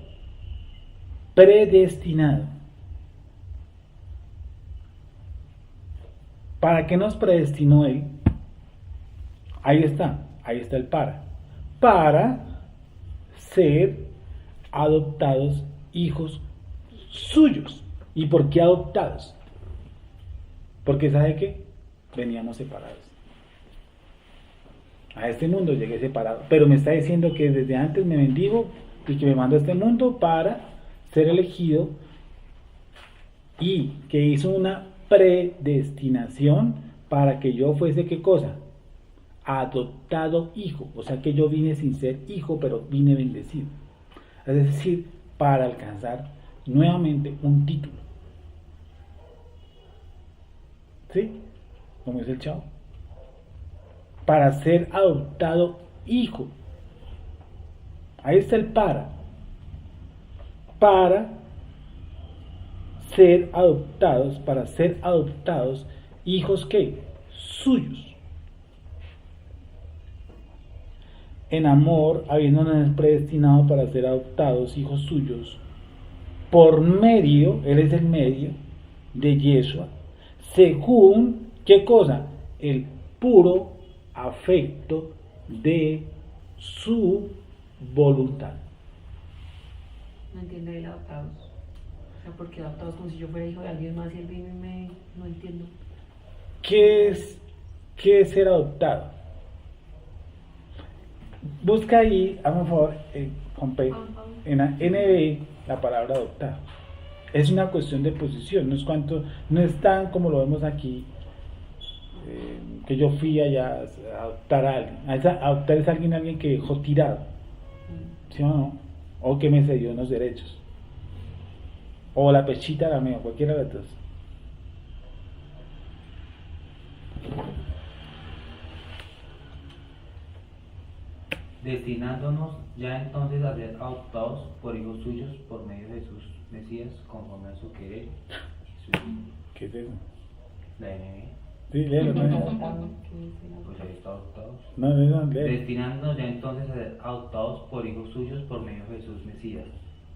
predestinado. ¿Para qué nos predestinó Él? Ahí está el para. Para ser adoptados hijos suyos. ¿Y por qué adoptados? Porque ¿sabe qué? Veníamos separados. A este mundo llegué separado, pero me está diciendo que desde antes me bendijo y que me mandó a este mundo para ser elegido y que hizo una predestinación para que yo fuese, ¿qué cosa? Adoptado hijo, o sea que yo vine sin ser hijo, pero vine bendecido. Es decir, para alcanzar nuevamente un título. ¿Sí? Como dice el chavo. Para ser adoptado hijo. Ahí está el para. Para ser adoptados hijos ¿qué? Suyos. En amor, habiéndonos predestinado para ser adoptados hijos suyos, por medio, Él es el medio, de Yeshua, según, ¿qué cosa? El puro afecto de su voluntad. No entiendo el adoptados. O sea, ¿por qué adoptados como si yo fuera hijo de alguien más y él vino y me... No entiendo. ¿Qué es ser adoptado? Busca ahí, hazme un favor, Juanpe, en la NB, la palabra adoptado. Es una cuestión de posición, no es tan como lo vemos aquí, que yo fui allá a adoptar a alguien. Adoptar es alguien que dejó tirado, ¿sí o no? O que me cedió unos derechos. O la pechita la mía, cualquiera de las dos. Destinándonos ya entonces a ser adoptados por hijos suyos por medio de Jesús Mesías, conforme a su querer y su ¿Qué es eso? la NB. Sí, léelo, Pues ahí está adoptados. No, léelo. Destinándonos ya entonces a ser adoptados por hijos suyos por medio de Jesús Mesías,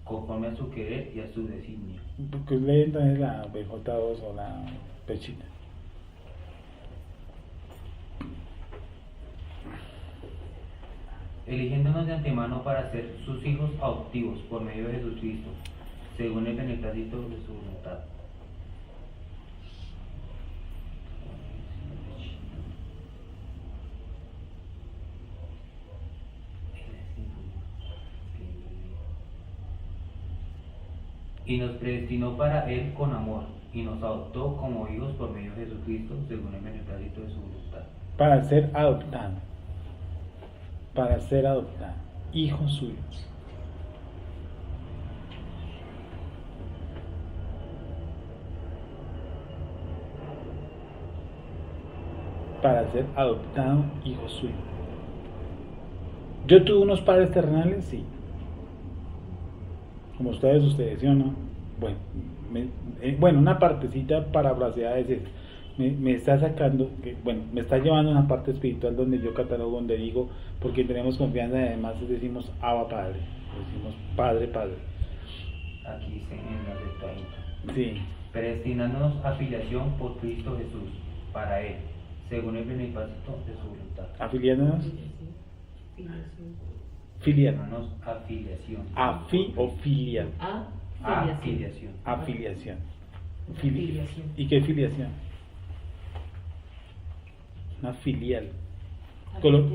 conforme a su querer y a su designio. Pues lee entonces la BJ2 o la pechita. Eligiéndonos de antemano para ser sus hijos adoptivos por medio de Jesucristo, según el beneplácito de su voluntad. Y nos predestinó para Él con amor, y nos adoptó como hijos por medio de Jesucristo, según el beneplácito de su voluntad. Para ser adoptado, hijos suyos. Para ser adoptado, hijo suyo. Yo tuve unos padres terrenales, sí. Como ustedes, ¿sí o no? Bueno, una partecita parafraseada es esta. Me está sacando, me está llevando a una parte espiritual donde yo catalogo, donde digo, porque tenemos confianza y además decimos Abba Padre, decimos Padre. Aquí dice en la Septuaginta. Sí. Predestinándonos a filiación por Cristo Jesús, para Él, según el beneplácito de su voluntad. Afiliándonos. Filial. Dándonos afiliación. O filial. Afiliación. Afiliación. Filiación. ¿Y qué filiación? Una filial. Colo-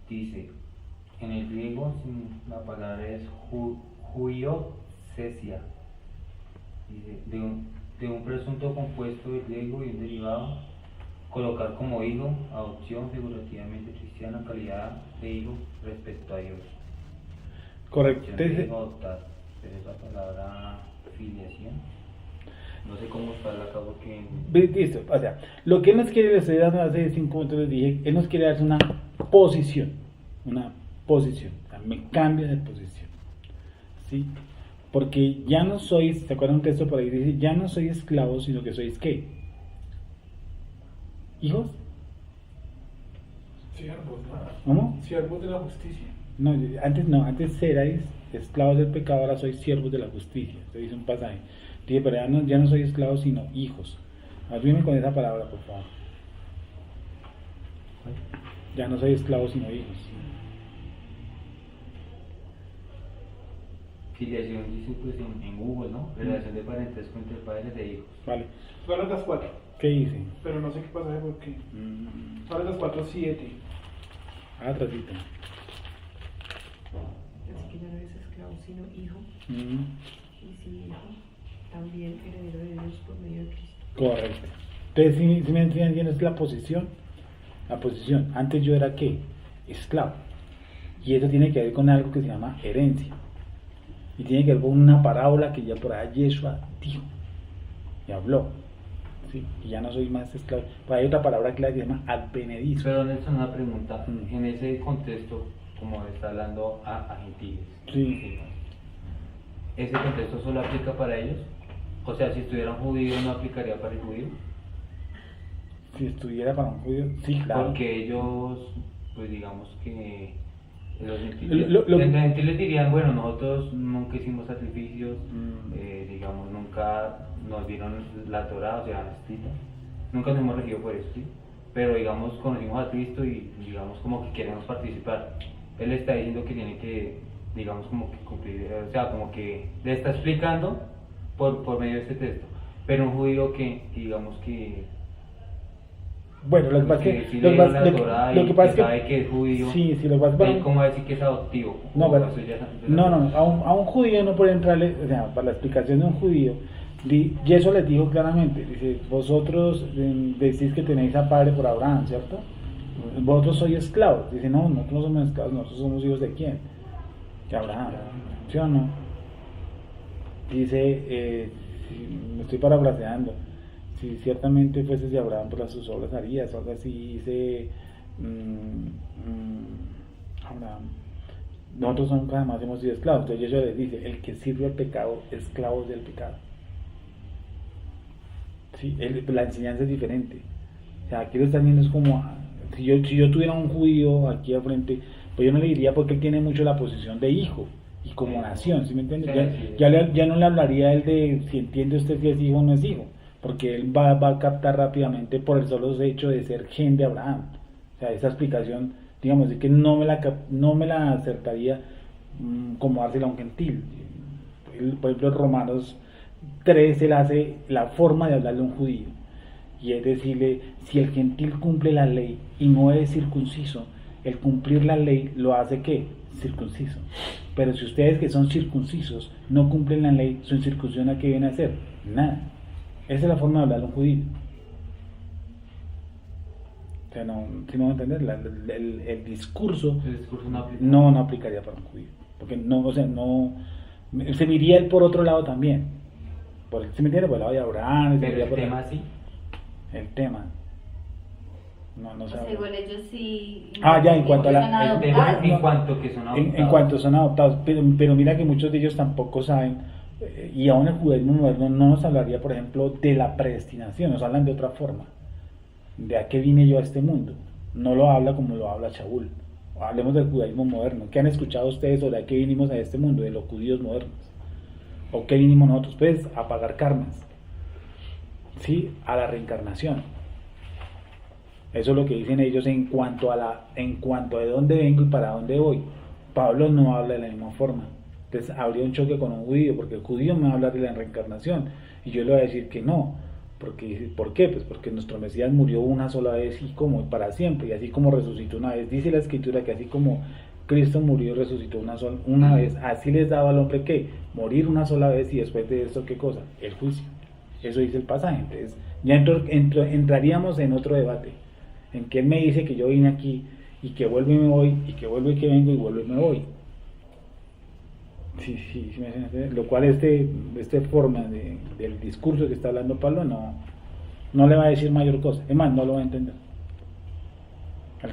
Dice, en el griego la palabra es huiocesia. Dice, de un presunto compuesto del griego y un derivado, colocar como hijo, adopción figurativamente cristiana, calidad de hijo respecto a Dios. Correcto. Adopción, adoptar, pero esa palabra filiación, no sé cómo usarla acá porque... Listo, o sea, lo que él nos quiere, les estoy dando hace 5 minutos, les dije, él nos quiere dar una posición, o sea, me cambia de posición, ¿sí? Porque ya no soy, ¿se acuerdan un texto por ahí? Dice, ya no soy esclavo, sino que sois ¿qué? ¿Hijos? Siervos, ¿no? ¿Cómo? Siervos de la justicia. No, antes erais esclavos del pecado, ahora sois siervos de la justicia. Te dice un pasaje. Dije, pero ya no soy esclavos, sino hijos. Ayúdeme con esa palabra, por favor. Ya no soy esclavo, sino hijos. Filiación dice pues en Google, ¿no? Relación de parentesco entre padres e hijos. Vale. Gálatas 4, ¿Qué dice? pero no sé qué pasaje porque. Gálatas 4, 7. Atrásito. Así que ya no eres esclavo, sino hijo. Mm, Y si hijo, también heredero de Dios por medio de Cristo. correcto. Entonces, si me entiendes la posición, antes yo era ¿qué? Esclavo. Y eso tiene que ver con algo que se llama herencia. Y tiene que ver con una parábola que ya por allá Yeshua dijo y habló. ¿Sí? Y ya no soy más esclavo. Pero hay otra palabra clave que se llama advenedizo. Pero Nelson, una pregunta, en ese contexto, como está hablando a gentiles, Sí. ¿ese contexto solo aplica para ellos? O sea, si estuviera un judío, ¿no aplicaría para el judío? Si estuviera para un judío, sí, claro. Porque ellos, pues digamos que los Lo que- gentiles dirían, bueno, nosotros nunca hicimos sacrificios, digamos, nunca nos dieron la Torah, o sea, la escrita, nunca nos hemos regido por eso, ¿sí? Pero digamos, conocimos a Cristo y digamos como que queremos participar. Él está diciendo que tiene que, digamos, como que cumplir, o sea, como que le está explicando por medio de este texto. Pero un judío que, digamos que Bueno, lo que pasa es sí que, lo que lee pasa- la Torah lo y que pasa es que, sabe que es judío, sí, lo que pasa es que- ¿cómo va a decir que es adoptivo? No, O pero, eso ya- no, a un judío no puede entrarle, o sea, para la explicación de un judío, y eso les dijo claramente, dice, vosotros decís que tenéis a padre por Abraham, ¿cierto? Vosotros sois esclavos. Dice, no, nosotros no somos esclavos, nosotros somos hijos de quién? De Abraham, ¿sí o no? Dice, me estoy parafraseando, si ciertamente fueses de Abraham, por las sus obras harías, o algo así, dice Abraham. Nosotros nunca jamás hemos sido esclavos. Entonces Yeshua les dice, el que sirve al pecado, esclavo del pecado. Sí, la enseñanza es diferente. O sea, aquí lo están viendo es como, si yo tuviera un judío aquí al frente, pues yo no le diría porque él tiene mucho la posición de hijo y como nación, ¿sí me entiendes? Ya no le hablaría a él de si entiende usted si es hijo o no es hijo, porque él va a captar rápidamente por el solo hecho de ser gen de Abraham. O sea, esa explicación, digamos, es que no me la acertaría como dársela a un gentil. Por ejemplo, en Romanos 3 él hace la forma de hablarle a un judío, y es decirle, si el gentil cumple la ley y no es circunciso, el cumplir la ley lo hace ¿qué? Circunciso. Pero si ustedes que son circuncisos no cumplen la ley, su incircuncisión ¿a qué viene a hacer? Nada. Esa es la forma de hablar a un judío. O sea, no, si no van a entender, el discurso El discurso no aplica. no aplicaría para un judío, porque no, o sea, no se me iría él por otro lado también, ¿se me entiende? Por el lado de Abraham, se me Pero iría el por tema sí. el tema no O sabe. sea, igual ellos sí. Ya, en cuanto a la- son El adoptados. tema en cuanto que son adoptados. En cuanto son adoptados, pero mira que muchos de ellos tampoco saben, y aún el judaísmo moderno no nos hablaría, por ejemplo, de la predestinación, nos hablan de otra forma, de a qué vine yo a este mundo, no lo habla como lo habla Shaul. Hablemos del judaísmo moderno. ¿Qué han escuchado ustedes sobre a qué vinimos a este mundo, de los judíos modernos? ¿O qué vinimos nosotros? Pues a pagar karmas, ¿sí? A la reencarnación. Eso es lo que dicen ellos en cuanto a de dónde vengo y para dónde voy. Pablo no habla de la misma forma. Entonces habría un choque con un judío, porque el judío me va a hablar de la reencarnación y yo le voy a decir que no. ¿Por qué? Pues porque nuestro Mesías murió una sola vez y como para siempre, y así como resucitó una vez. Dice la Escritura que así como Cristo murió y resucitó una vez, así les daba al hombre que morir una sola vez, y después de esto, ¿qué cosa? El juicio. Eso dice el pasaje. Entonces ya entraríamos en otro debate, en que él me dice que yo vine aquí y que vuelvo y me voy, y que vuelvo y que vengo y vuelvo y me voy. Sí, me hacen entender. Lo cual esta forma del discurso que está hablando Pablo no le va a decir mayor cosa, es más, no lo va a entender. El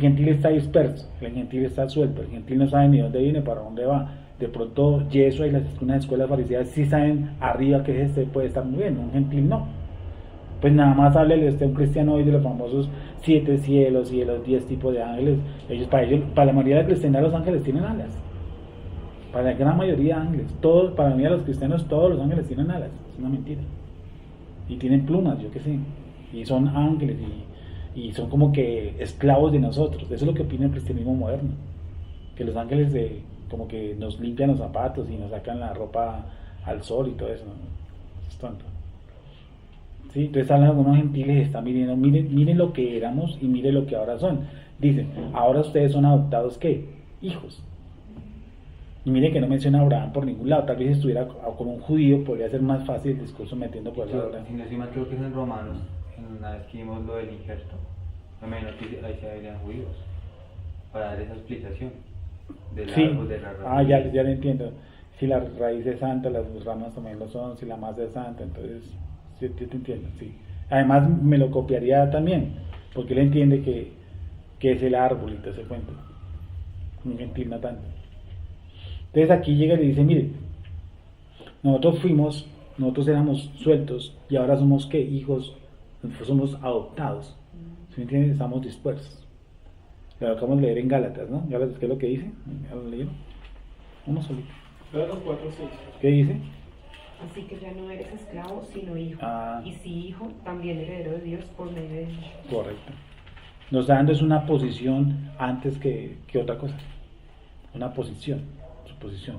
gentil está disperso, el gentil está suelto, el gentil no sabe ni dónde viene, para dónde va. De pronto Yeshua y unas escuelas fariseas sí saben arriba que puede estar muy bien, un gentil no. Pues nada más háblele usted a un cristiano hoy de los famosos 7 cielos y de los 10 tipos de ángeles. Para la mayoría de la cristiandad los ángeles tienen alas. Para la gran mayoría de ángeles, para la mayoría de los cristianos todos los ángeles tienen alas. Es una mentira. Y tienen plumas, yo qué sé. Y son ángeles y son como que esclavos de nosotros. Eso es lo que opina el cristianismo moderno. Que los ángeles como que nos limpian los zapatos y nos sacan la ropa al sol y todo eso. Es tonto. ¿Sí? Entonces hablan algunos gentiles y están midiendo, miren lo que éramos y miren lo que ahora son. Dicen, ahora ustedes son adoptados, ¿qué? Hijos. Y miren que no menciona a Abraham por ningún lado. Tal vez si estuviera con un judío podría ser más fácil el discurso metiendo por el lado. Si no estoy mal, creo que es en Romanos, en una vez que vimos lo del injerto. No me imagino que ahí se habían judíos para dar esa explicación del árbol de la raíz. Ya lo entiendo. Si la raíz es santa, las ramas también lo son. Si la masa es santa, entonces sí, yo te entiendo, sí. Además me lo copiaría también, porque él entiende que es el árbol y todo ese cuento. Un gentil no tanto. Entonces aquí llega y le dice, mire, nosotros éramos sueltos y ahora somos ¿qué? Hijos, somos adoptados. ¿Sí me entienden? Estamos dispersos. Lo acabamos de leer en Gálatas, ¿no? Gálatas, ¿qué es lo que dice? ¿Ya lo leyeron? Vamos solito. Gálatas 4:6. ¿Qué dice? Así que ya no eres esclavo, sino hijo. Y si hijo, también heredero de Dios por medio de él. Correcto. Nos está dando es una posición antes que otra cosa. Una posición. Posición.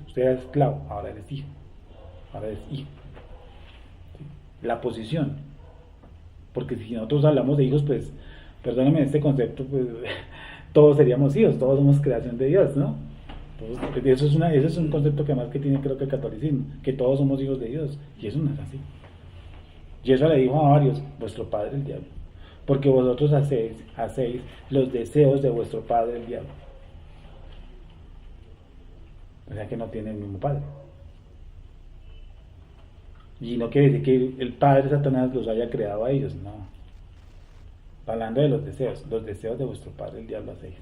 Usted era esclavo, ahora eres hijo. Ahora eres hijo. ¿Sí? La posición. Porque si nosotros hablamos de hijos, pues, perdónenme este concepto, pues todos seríamos hijos, todos somos creación de Dios, ¿no? Entonces, eso es un concepto que además que tiene creo que el catolicismo, que todos somos hijos de Dios, y eso no es así. Y eso le dijo a varios, vuestro padre el diablo, porque vosotros hacéis los deseos de vuestro padre el diablo. O sea que no tiene el mismo padre. Y no quiere decir que el padre Satanás los haya creado a ellos, no. Hablando de los deseos de vuestro padre el diablo hacéis.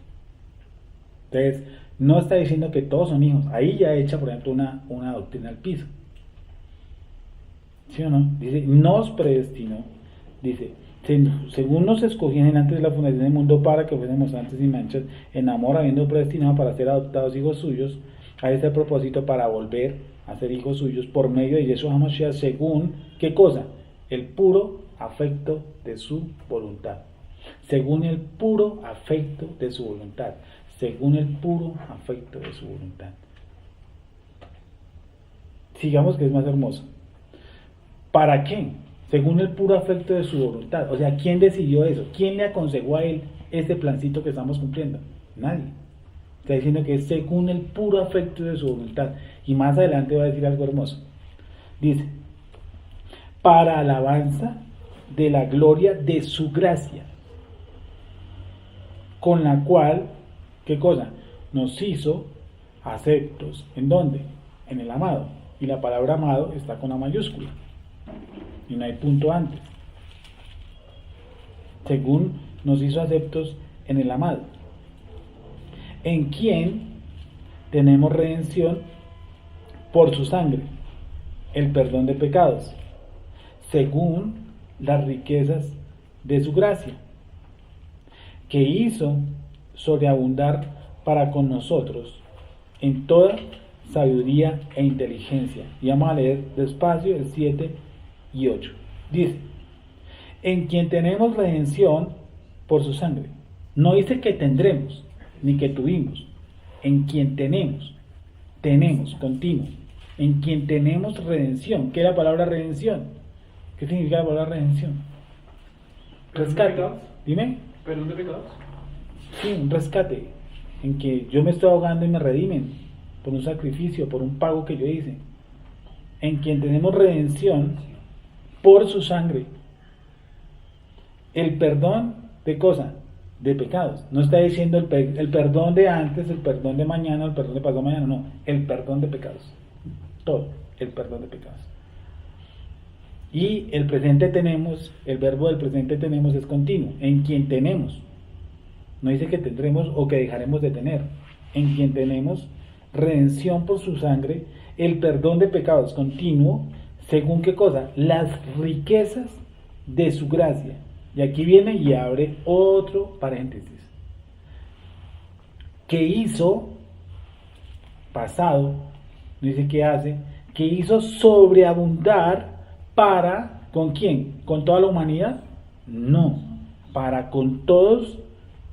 Entonces, no está diciendo que todos son hijos. Ahí ya echa, por ejemplo, una doctrina al piso. ¿Sí o no? Dice, nos predestinó. Dice, según nos escogían antes de la fundación del mundo para que fuésemos santos y manchas, en amor habiendo predestinado para ser adoptados hijos suyos, a este propósito para volver a ser hijos suyos por medio de Yeshua HaMashiach según, ¿qué cosa? El puro afecto de su voluntad. Según el puro afecto de su voluntad. Según el puro afecto de su voluntad. Sigamos que es más hermoso. ¿Para qué? Según el puro afecto de su voluntad. O sea, ¿quién decidió eso? ¿Quién le aconsejó a él este plancito que estamos cumpliendo? Nadie. Está diciendo que es según el puro afecto de su voluntad. Y más adelante va a decir algo hermoso. Dice, para alabanza de la gloria de su gracia, con la cual, ¿qué cosa? Nos hizo aceptos. ¿En dónde? En el amado. Y la palabra amado está con la mayúscula. Y no hay punto antes. Según nos hizo aceptos en el amado, en quien tenemos redención por su sangre, el perdón de pecados, según las riquezas de su gracia, que hizo sobreabundar para con nosotros en toda sabiduría e inteligencia. Y vamos a leer despacio el 7 y 8. Dice, en quien tenemos redención por su sangre. No dice que tendremos, ni que tuvimos. En quien tenemos, continuo. En quien tenemos redención. ¿Qué es la palabra redención? ¿Qué significa la palabra redención? Rescate. Dime. ¿Perdón de pecados? Sí, un rescate. En que yo me estoy ahogando y me redimen por un sacrificio, por un pago que yo hice. En quien tenemos redención por su sangre. El perdón de cosa, de pecados. No está diciendo el perdón de antes, el perdón de mañana, el perdón de pasado mañana, no. El perdón de pecados. Todo, el perdón de pecados. Y el presente tenemos, el verbo del presente tenemos es continuo. En quien tenemos. No dice que tendremos o que dejaremos de tener. En quien tenemos redención por su sangre, el perdón de pecados continuo, según qué cosa, las riquezas de su gracia. Y aquí viene y abre otro paréntesis. Que hizo, pasado, no dice qué hace, que hizo sobreabundar para, ¿con quién? ¿Con toda la humanidad? No, para con todos,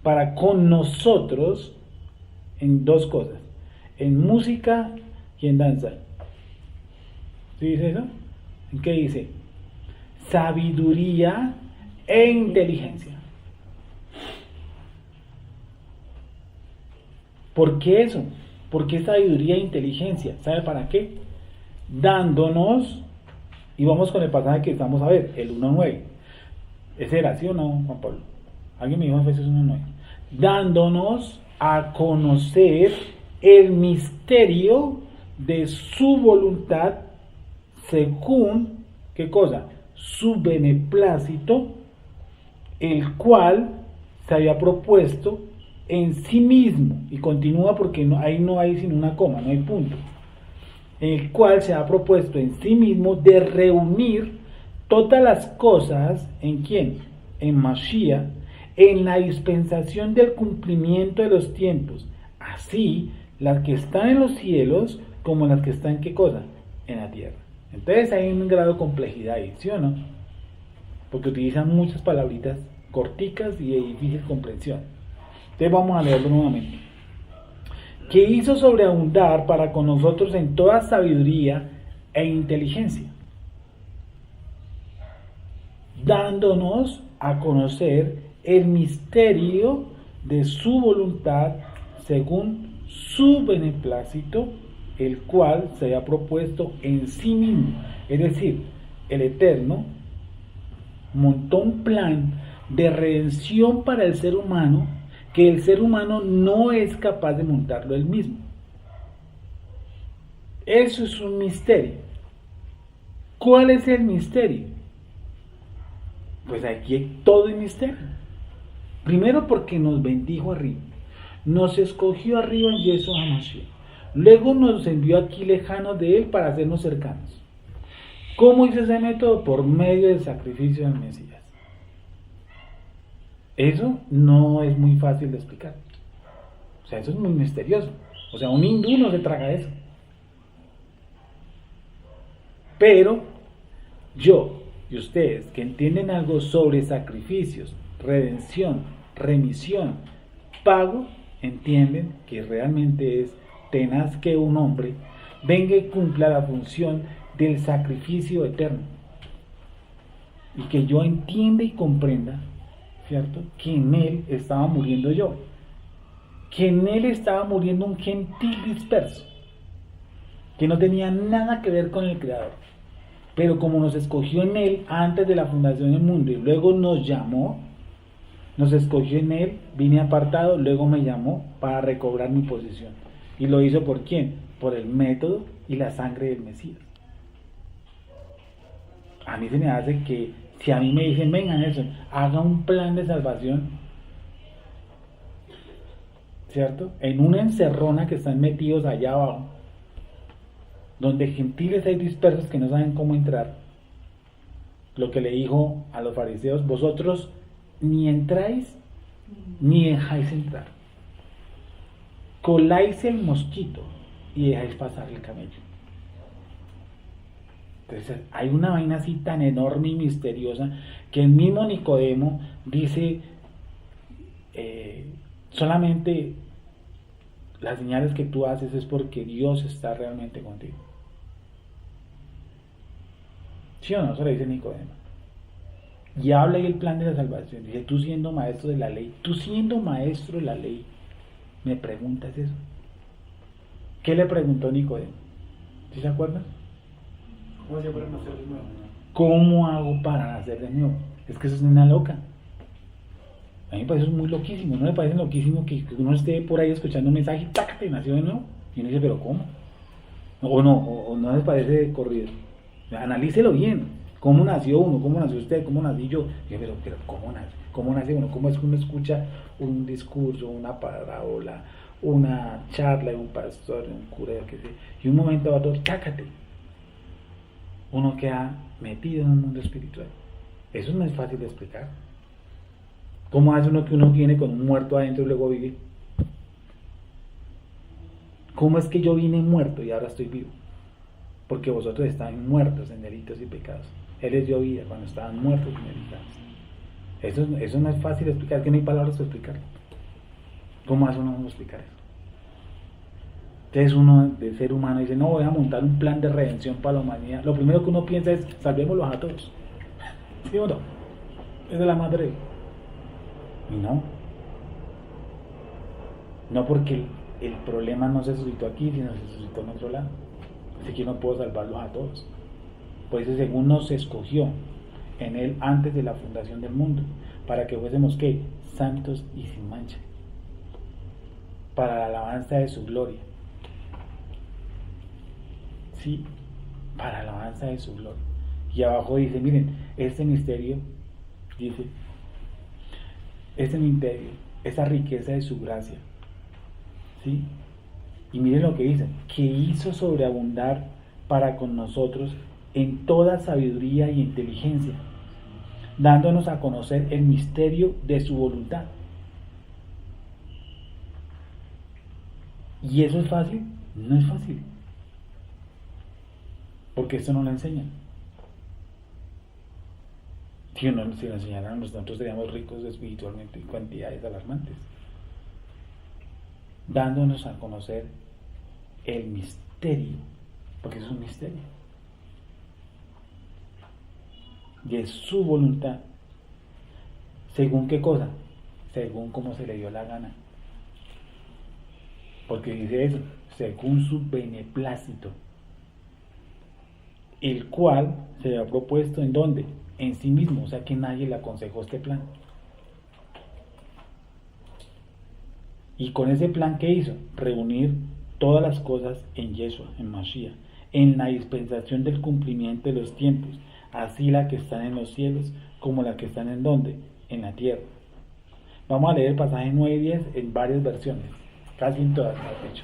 para con nosotros, en dos cosas, en música y en danza. ¿Sí dice eso? ¿En qué dice? Sabiduría e inteligencia. ¿Por qué eso? ¿Por qué sabiduría e inteligencia? ¿Sabe para qué? Dándonos, y vamos con el pasaje que estamos a ver, el 1:9. ¿Ese era, sí o no, Juan Pablo? Alguien me dijo en Efesios 1:9. Dándonos a conocer el misterio de su voluntad según, ¿qué cosa? Su beneplácito, el cual se había propuesto en sí mismo, y continúa porque ahí no hay sino una coma, no hay punto, el cual se ha propuesto en sí mismo de reunir todas las cosas, ¿en quién? En Mashiach, en la dispensación del cumplimiento de los tiempos, así las que están en los cielos como las que están, ¿qué cosa? En la tierra. Entonces hay un grado de complejidad ahí, ¿sí o no? Porque utilizan muchas palabritas corticas y de difícil comprensión. Entonces vamos a leerlo nuevamente. Que hizo sobreabundar para con nosotros en toda sabiduría e inteligencia, dándonos a conocer el misterio de su voluntad según su beneplácito, el cual se había propuesto en sí mismo. Es decir, el Eterno montó un plan de redención para el ser humano que el ser humano no es capaz de montarlo él mismo. Eso es un misterio. ¿Cuál es el misterio? Pues aquí hay todo el misterio. Primero porque nos bendijo arriba, nos escogió arriba en Yeshua HaMashiach, luego nos envió aquí lejanos de él para hacernos cercanos. ¿Cómo hizo ese método? Por medio del sacrificio del Mesías. Eso no es muy fácil de explicar. O sea, eso es muy misterioso. O sea, un hindú no se traga eso. Pero yo y ustedes que entienden algo sobre sacrificios, redención, remisión, pago, entienden que realmente es tenaz que un hombre venga y cumpla la función del sacrificio eterno. Y que yo entienda y comprenda, ¿cierto?, que en él estaba muriendo yo, que en él estaba muriendo un gentil disperso, que no tenía nada que ver con el Creador, pero como nos escogió en él antes de la fundación del mundo y luego nos llamó, nos escogió en él, vine apartado, luego me llamó para recobrar mi posición. ¿Y lo hizo por quién? Por el método y la sangre del Mesías. A mí se me hace que si a mí me dicen, venga Nelson, haga un plan de salvación, ¿cierto?, en una encerrona que están metidos allá abajo, donde gentiles hay dispersos que no saben cómo entrar, lo que le dijo a los fariseos, vosotros ni entráis ni dejáis entrar, coláis el mosquito y dejáis pasar el camello. Entonces hay una vaina así tan enorme y misteriosa que el mismo Nicodemo dice, solamente las señales que tú haces es porque Dios está realmente contigo. ¿Sí o no? Eso le dice Nicodemo. Y habla ahí el plan de la salvación. Dice, tú siendo maestro de la ley, me preguntas eso. ¿Qué le preguntó Nicodemo? ¿Sí se acuerdan? ¿Cómo hacía para nacer de nuevo? ¿Cómo hago para nacer de nuevo? Es que eso es una loca. A mí me parece muy loquísimo. ¿No le parece loquísimo que uno esté por ahí escuchando un mensaje y ¡tácate! Nació de nuevo? Y uno dice, ¿pero cómo? O no les parece de corrido. Analícelo bien. ¿Cómo nació uno? ¿Cómo nació usted? ¿Cómo nací yo? Y yo, pero ¿cómo nace? ¿Cómo nace uno? ¿Cómo es que uno escucha un discurso, una parábola, una charla de un pastor, de un cura, que sé? Y un momento a otro, ¡tácate! Uno queda metido en un mundo espiritual. Eso no es fácil de explicar. ¿Cómo hace uno que uno viene con un muerto adentro y luego vive? ¿Cómo es que yo vine muerto y ahora estoy vivo? Porque vosotros estaban muertos en delitos y pecados. Él les dio vida cuando estaban muertos en delitos. Eso no es fácil de explicar, que no hay palabras para explicarlo. ¿Cómo hace uno a explicar eso? Entonces uno de ser humano dice, no, voy a montar un plan de redención para la humanidad. Lo primero que uno piensa es, salvémoslos a todos. ¿Sí o no? Esa es la más breve. Y no. No, porque el problema no se suscitó aquí, sino se suscitó en otro lado. Así que no puedo salvarlos a todos. Por eso según nos escogió en Él antes de la fundación del mundo, para que fuésemos, ¿qué? Santos y sin mancha. Para la alabanza de su gloria. Sí, para la alabanza de su gloria. Y abajo dice, miren, este misterio, dice, este misterio, esa riqueza de su gracia, ¿sí? Y miren lo que dice, que hizo sobreabundar para con nosotros en toda sabiduría y inteligencia, dándonos a conocer el misterio de su voluntad. ¿Y eso es fácil? No es fácil. Porque esto no lo enseñan. Si lo enseñaran, nosotros seríamos ricos espiritualmente en cantidades alarmantes. Dándonos a conocer el misterio, porque es un misterio, de su voluntad. ¿Según qué cosa? Según como se le dio la gana. Porque dice eso, según su beneplácito, el cual se le ha propuesto ¿en dónde? En sí mismo, o sea que nadie le aconsejó este plan. Y con ese plan, ¿qué hizo? Reunir todas las cosas en Yeshua, en Mashiach, en la dispensación del cumplimiento de los tiempos, así la que están en los cielos como la que están en ¿dónde? En la tierra. Vamos a leer el pasaje 9 y 10 en varias versiones, casi en todas, mejor dicho.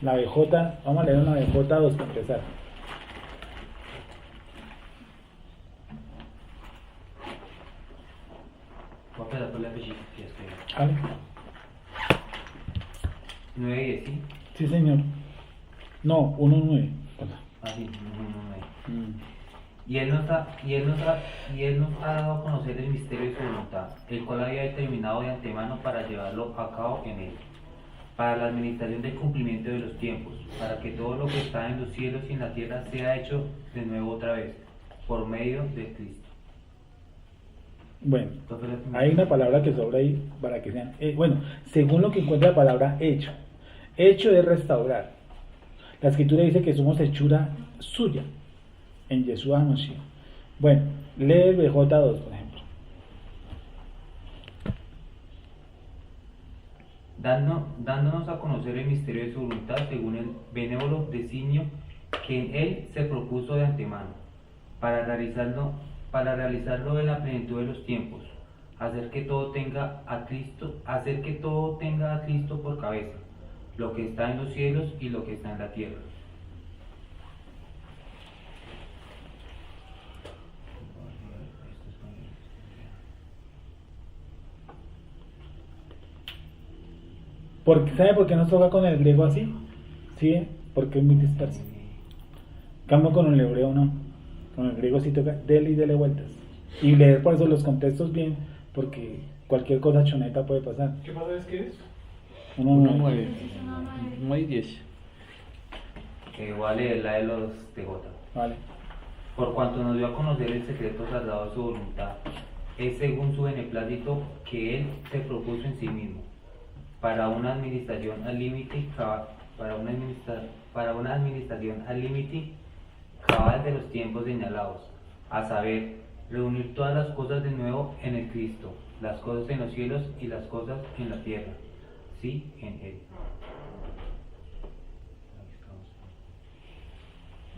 La BJ, vamos a leer una BJ 2 para empezar. Voy a empezar por la apellido, que es que... ¿Vale? 9 y 10, ¿sí? Sí, señor. No, 1-9. Ah, sí, 9. Y él nos ha dado a conocer el misterio de su voluntad, el cual había determinado de antemano para llevarlo a cabo en él, para la administración del cumplimiento de los tiempos, para que todo lo que está en los cielos y en la tierra sea hecho de nuevo otra vez, por medio de Cristo. Bueno, hay una palabra que sobra ahí para que sean... bueno, según lo que encuentra la palabra hecho. Hecho es restaurar. La escritura dice que somos hechura suya en Yeshua HaMashiach. Bueno, lee el BJ2, por ejemplo. Dándonos a conocer el misterio de su voluntad según el benévolo designio que en él se propuso de antemano, para realizarlo en la plenitud de los tiempos, hacer que todo tenga a Cristo por cabeza, lo que está en los cielos y lo que está en la tierra. ¿Sabe por qué nos toca con el griego así? Sí, porque es muy disperso. Cambio con el hebreo no. Con el griego sí toca dele y dele vueltas. Y leer por eso los contextos bien, porque cualquier cosa choneta puede pasar. ¿Qué pasa es que es? 1-9. 9 y 10. Voy a leer la de los TJ. Vale. Por cuanto nos dio a conocer el secreto sagrado de su voluntad, es según su beneplácito que él se propuso en sí mismo, para una administración al límite cabal de los tiempos señalados, a saber, reunir todas las cosas de nuevo en el Cristo, las cosas en los cielos y las cosas en la tierra, sí, en él.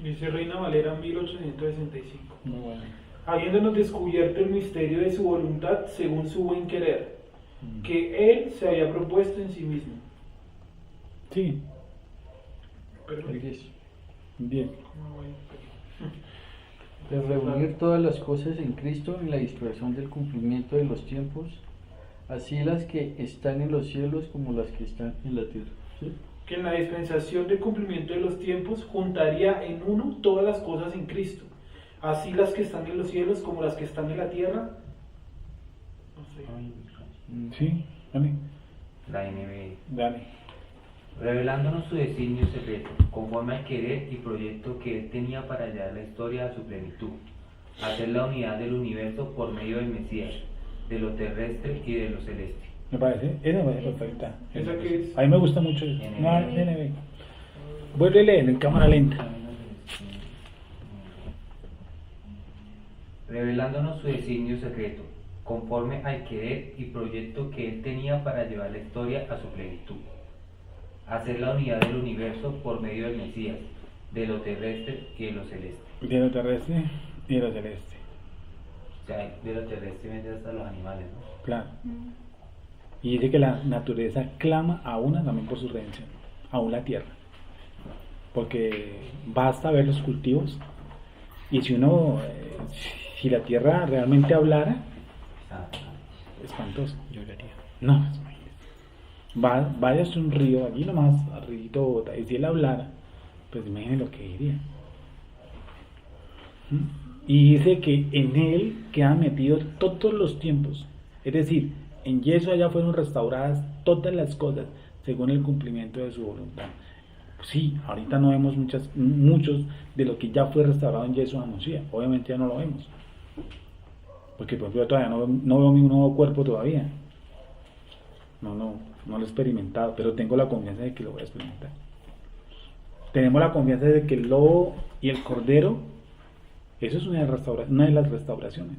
Dice Reina Valera 1865. Muy bueno. Habiéndonos descubierto el misterio de su voluntad según su buen querer, que él se había propuesto en sí mismo. Sí, Perfecto. bien. De reunir todas las cosas en Cristo en la dispersión del cumplimiento de los tiempos, así las que están en los cielos como las que están en la tierra. ¿Sí? Que en la dispensación del cumplimiento de los tiempos juntaría en uno todas las cosas en Cristo, así las que están en los cielos como las que están en la tierra. No sé. Sí, dale. La NB. Dale. Revelándonos su designio secreto, conforme al querer y proyecto que él tenía para llevar la historia a su plenitud, hacer la unidad del universo por medio del Mesías, de lo terrestre y de lo celeste. Me parece, esa me parece perfecta. ¿Esa qué es? A mí me gusta mucho eso. NB. No, NB. Vuelve a leer en cámara lenta. Revelándonos su designio secreto, conforme al querer y proyecto que él tenía para llevar la historia a su plenitud, hacer la unidad del universo por medio del Mesías, de lo terrestre y de lo celeste. De lo terrestre y de lo celeste. O sea, de lo terrestre mete hasta los animales, ¿no? Claro. Y dice que la naturaleza clama a una también por su redención, aún la tierra. Porque basta ver los cultivos y si uno, si la tierra realmente hablara, espantoso. Lloraría. No, vaya a un río, aquí nomás, arribito Bogotá, y si él hablara, pues imagínense lo que diría. Y dice que en él quedan metidos todos los tiempos, es decir, en Yeshua ya fueron restauradas todas las cosas según el cumplimiento de su voluntad. Sí, ahorita no vemos muchos de lo que ya fue restaurado en Yeshua HaMashiach, obviamente ya no lo vemos, porque por ejemplo yo todavía no veo mi nuevo cuerpo todavía. No lo he experimentado, pero tengo la confianza de que lo voy a experimentar. Tenemos la confianza de que el lobo y el cordero, eso es una de las restauraciones.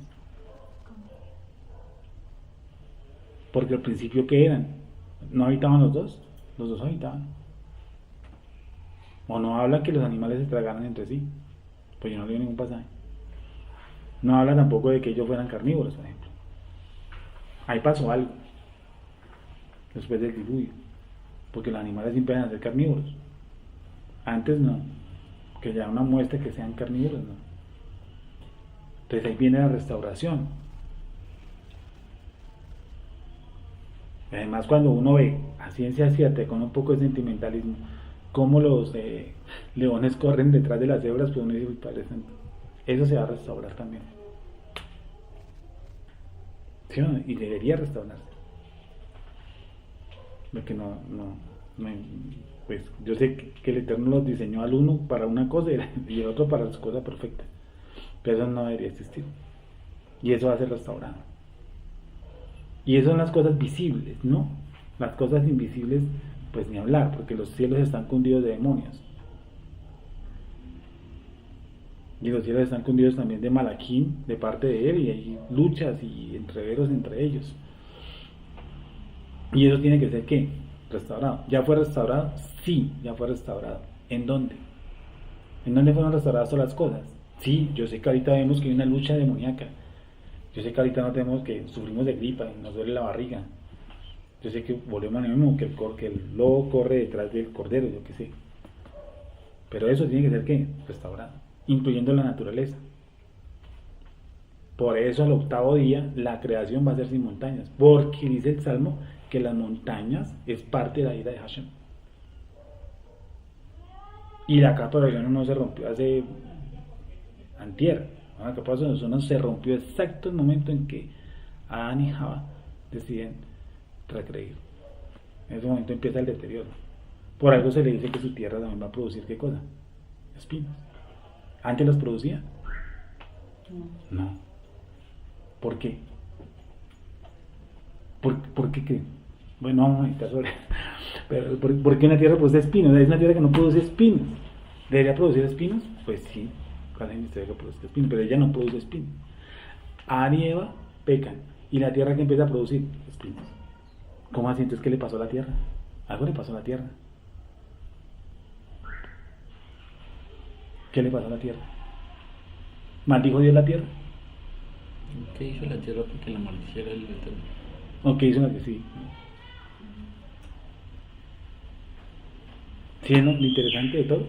Porque al principio, ¿qué eran? ¿No habitaban los dos? Los dos habitaban. O no habla que los animales se tragaran entre sí, pues yo no leo ningún pasaje. No habla tampoco de que ellos fueran carnívoros, por ejemplo. Ahí pasó algo después del diluvio, porque los animales siempre van a ser carnívoros. Antes no, que ya una muestra que sean carnívoros, no. Entonces ahí viene la restauración. Además, cuando uno ve a ciencia cierta, con un poco de sentimentalismo, cómo los leones corren detrás de las cebras, pues uno dice, uy, Padre Santo, eso se va a restaurar también. ¿Sí o no? Y debería restaurarse. Porque pues yo sé que el Eterno los diseñó al uno para una cosa y el otro para su cosa perfecta, pero eso no debería existir, y eso va a ser restaurado. Y eso son las cosas visibles, ¿no? Las cosas invisibles, pues ni hablar, porque los cielos están cundidos de demonios, y los cielos están cundidos también de Malaquín, de parte de él, y hay luchas y entreveros entre ellos. Y eso tiene que ser, ¿qué? Restaurado. ¿Ya fue restaurado? Sí, ya fue restaurado. ¿En dónde? ¿En dónde fueron restauradas todas las cosas? Sí, yo sé que ahorita vemos que hay una lucha demoníaca. Yo sé que ahorita no tenemos, que sufrimos de gripa y nos duele la barriga. Yo sé que volvemos a lo mismo, que el lobo corre detrás del cordero, yo qué sé. Pero eso tiene que ser, ¿qué? Restaurado, incluyendo la naturaleza. Por eso al octavo día la creación va a ser sin montañas, porque dice el Salmo que las montañas es parte de la ira de Hashem. Y la capa de ozono no se rompió hace antier. La capa de ozono se rompió exacto el momento en que Adán y Java deciden recreer. En ese momento empieza el deterioro. Por algo se le dice que su tierra también va a producir, ¿qué cosa? Espinos. ¿Antes las producía? No. ¿Por qué? ¿Por qué qué? Bueno, vamos a meditar sobre. Pero ¿por qué una tierra produce espinos? Es una tierra que no produce espinos. ¿Debería producir espinos? Pues sí, cada gente que produce espinos, pero ella no produce espinos. Adán y Eva pecan, y la tierra que empieza a producir espinos. ¿Cómo así? Entonces, ¿qué le pasó a la tierra? Algo le pasó a la tierra. ¿Qué le pasó a la tierra? ¿Maldijo Dios la tierra? ¿Qué hizo la tierra porque la maldiciera el Eterno? ¿O qué hizo la que sí? ¿Sí es lo interesante de todo?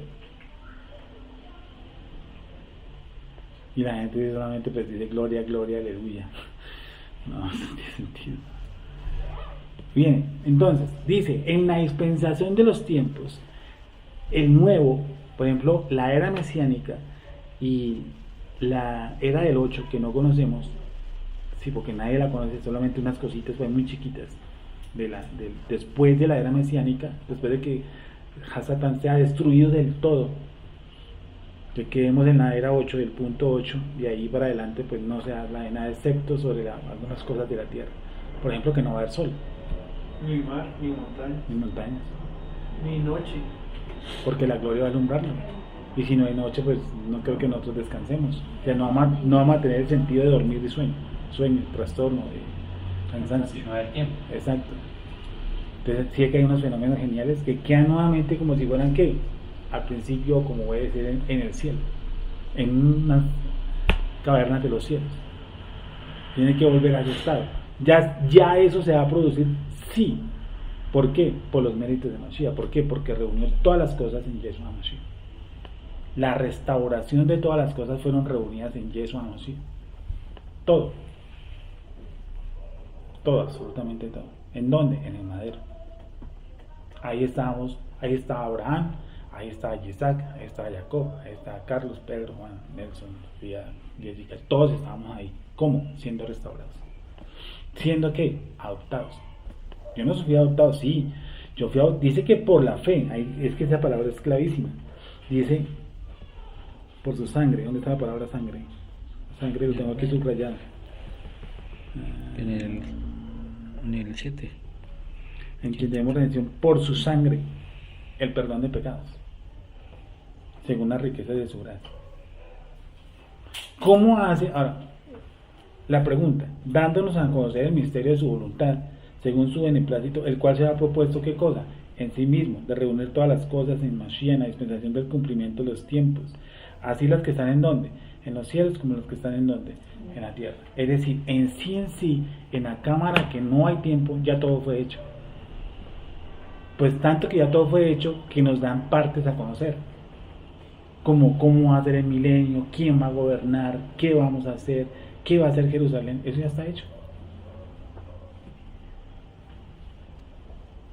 Y la gente solamente pues dice gloria, gloria, aleluya. No, no tiene sentido. Bien, entonces, dice, en la dispensación de los tiempos, el nuevo, por ejemplo, la era mesiánica y la era del 8 que no conocemos, sí, porque nadie la conoce, solamente unas cositas pues, muy chiquitas, después de la era mesiánica, después de que Hasatán se ha destruido del todo, que quedemos en la era 8, del punto 8, y ahí para adelante pues no se habla de nada excepto sobre algunas cosas de la tierra. Por ejemplo, que no va a haber sol. Ni mar, ni montaña, Ni montañas. ni noche. Porque la gloria va a alumbrarlo. Y si no hay noche, pues no creo que nosotros descansemos. O sea, no vamos a tener el sentido de dormir de sueño, trastorno, de cansancio. No hay tiempo. Exacto. Entonces sí que hay unos fenómenos geniales que quedan nuevamente como si fueran que al principio, como voy a decir, en el cielo, en unas cavernas de los cielos. Tiene que volver a ese estado. Ya eso se va a producir, sí. ¿Por qué? Por los méritos de Mashiach. ¿Por qué? Porque reunió todas las cosas en Yeshua HaMashiach. La restauración de todas las cosas fueron reunidas en Yeshua HaMashiach. Todo. Todo, absolutamente todo. ¿En dónde? En el madero. Ahí estábamos, ahí estaba Abraham, ahí estaba Isaac, ahí estaba Jacob, ahí estaba Carlos, Pedro, Juan, Nelson, Sofía, Jessica. Todos estábamos ahí. ¿Cómo? Siendo restaurados. ¿Siendo qué? Adoptados. Yo no fui adoptado, sí. Dice que por la fe, es que esa palabra es clavísima. Dice, por su sangre. ¿Dónde está la palabra sangre? Sangre lo tengo aquí subrayado. En el 7. En quien tenemos redención por su sangre, el perdón de pecados, según la riqueza de su gracia. ¿Cómo hace? Ahora, la pregunta, dándonos a conocer el misterio de su voluntad, según su beneplácito, el cual se ha propuesto, ¿qué cosa? En sí mismo, de reunir todas las cosas en Mashiach, en la dispensación del cumplimiento de los tiempos, así las que están en donde, en los cielos, como las que están en donde, en la tierra. Es decir, en sí, en la cámara que no hay tiempo, ya todo fue hecho. Pues tanto que ya todo fue hecho, que nos dan partes a conocer, como cómo va a ser el milenio, quién va a gobernar, qué vamos a hacer, qué va a hacer Jerusalén. Eso ya está hecho.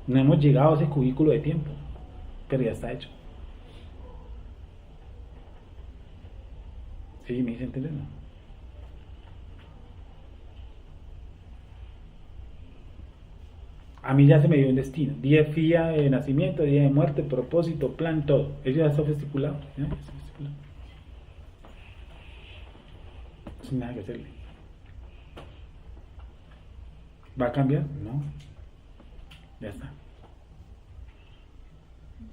No hemos llegado a ese cubículo de tiempo, pero ya está hecho. ¿Sí? ¿Me hice entender? ¿No? A mí ya se me dio un destino. Día de nacimiento, día de muerte, propósito, plan, todo. Eso ya está estipulado. Sin nada que hacerle. ¿Va a cambiar? No. Ya está.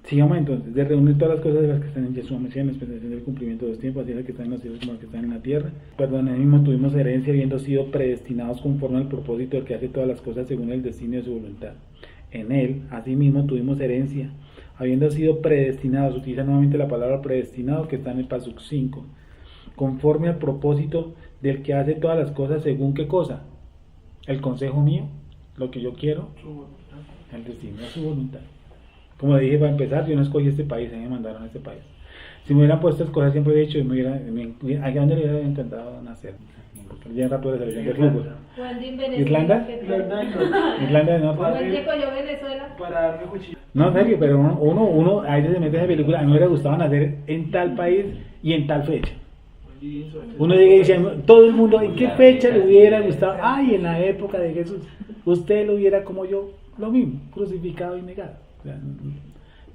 Sigamos entonces, de reunir todas las cosas de las que están en Yeshua Mashiach, en la dispensación del cumplimiento de los tiempos, así las que están en los cielos como las que están en la tierra. Perdón, en el mismo tuvimos herencia, habiendo sido predestinados conforme al propósito del que hace todas las cosas según el destino de su voluntad. En él, asimismo, tuvimos herencia, habiendo sido predestinados, utiliza nuevamente la palabra predestinado que está en el Pasuk 5, conforme al propósito del que hace todas las cosas según qué cosa, el consejo mío, lo que yo quiero, el destino de su voluntad. Como dije, para empezar, yo no escogí este país, a mí me mandaron a este país. Si me hubieran puesto a escoger, siempre he dicho, ¿a dónde le hubiera encantado nacer? Porque ya en rápido de selección de fútbol. ¿Irlanda? ¿Irlanda del Norte? Para darme cuchillo. No, en serio, pero uno a veces se mete en esa película, a mí me hubiera gustado nacer en tal país y en tal fecha. Uno llega y dice, todo el mundo, ¿en qué fecha le hubiera gustado? Ay, en la época de Jesús. Usted lo hubiera como yo, lo mismo, crucificado y negado. O sea,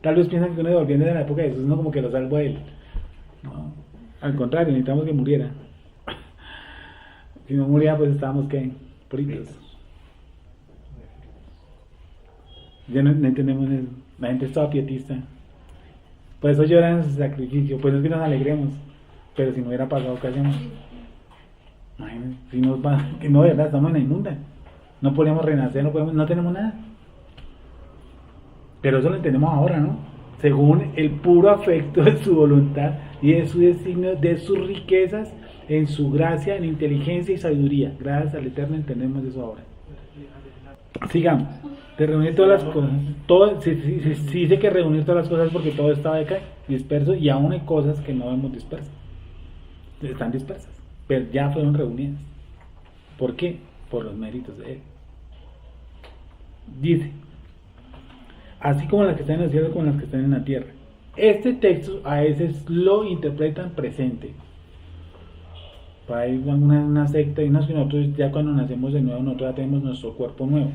tal vez piensan que uno devolviendo de la época de Jesús, no como que lo salvo a él. No, al contrario, necesitamos que muriera. Si no muriera, pues estábamos que fritos. Ya no entendemos eso. La gente estaba pietista. Por eso lloran en su sacrificio, por eso es que nos alegremos. Pero si no hubiera pasado, ¿qué hacemos? Imagínense, si nos va, que no, de verdad, estamos en la inmunda. No podemos renacer, no tenemos nada. Pero eso lo entendemos ahora, ¿no? Según el puro afecto de su voluntad y de su destino, de sus riquezas, en su gracia, en inteligencia y sabiduría. Gracias al Eterno entendemos eso ahora. Sigamos. De reunir todas las cosas. Se dice que reunir todas las cosas porque todo estaba acá disperso y aún hay cosas que no hemos disperso. están dispersas, pero ya fueron reunidas. ¿Por qué? Por los méritos de Él. Dice, así como las que están en el cielo como las que están en la tierra. Este texto a veces lo interpretan presente. Hay una secta y nosotros ya cuando nacemos de nuevo, nosotros ya tenemos nuestro cuerpo nuevo.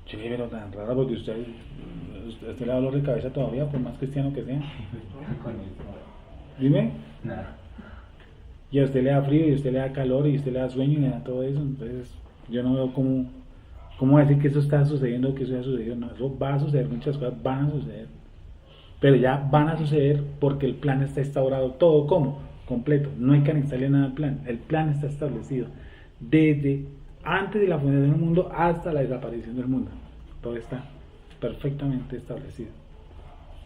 Sí, pero tan raro porque usted le da dolor de cabeza todavía, por más cristiano que sea. Dime. Nada. Y a usted le da frío, y a usted le da calor, y a usted le da sueño, y le da todo eso. Entonces, yo no veo cómo decir que eso está sucediendo o que eso ya sucedió. No, eso va a suceder, muchas cosas van a suceder. Pero ya van a suceder porque el plan está instaurado todo como completo. No hay que anexarle nada al plan. El plan está establecido desde antes de la fundación del mundo hasta la desaparición del mundo. Todo está perfectamente establecido.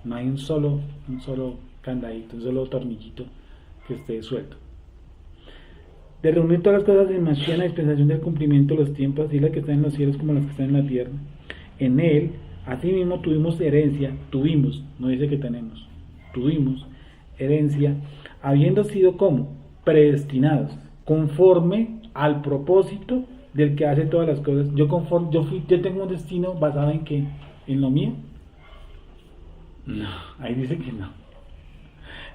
No hay un solo candadito, un solo tornillito que esté suelto. De reunir todas las cosas en Mashiach, la dispensación del cumplimiento de los tiempos, así las que están en los cielos como las que están en la tierra. En él, asimismo tuvimos herencia, no dice que tuvimos herencia, habiendo sido como predestinados, conforme al propósito del que hace todas las cosas. Yo tengo un destino basado en ¿qué? ¿En lo mío? No, ahí dice que no.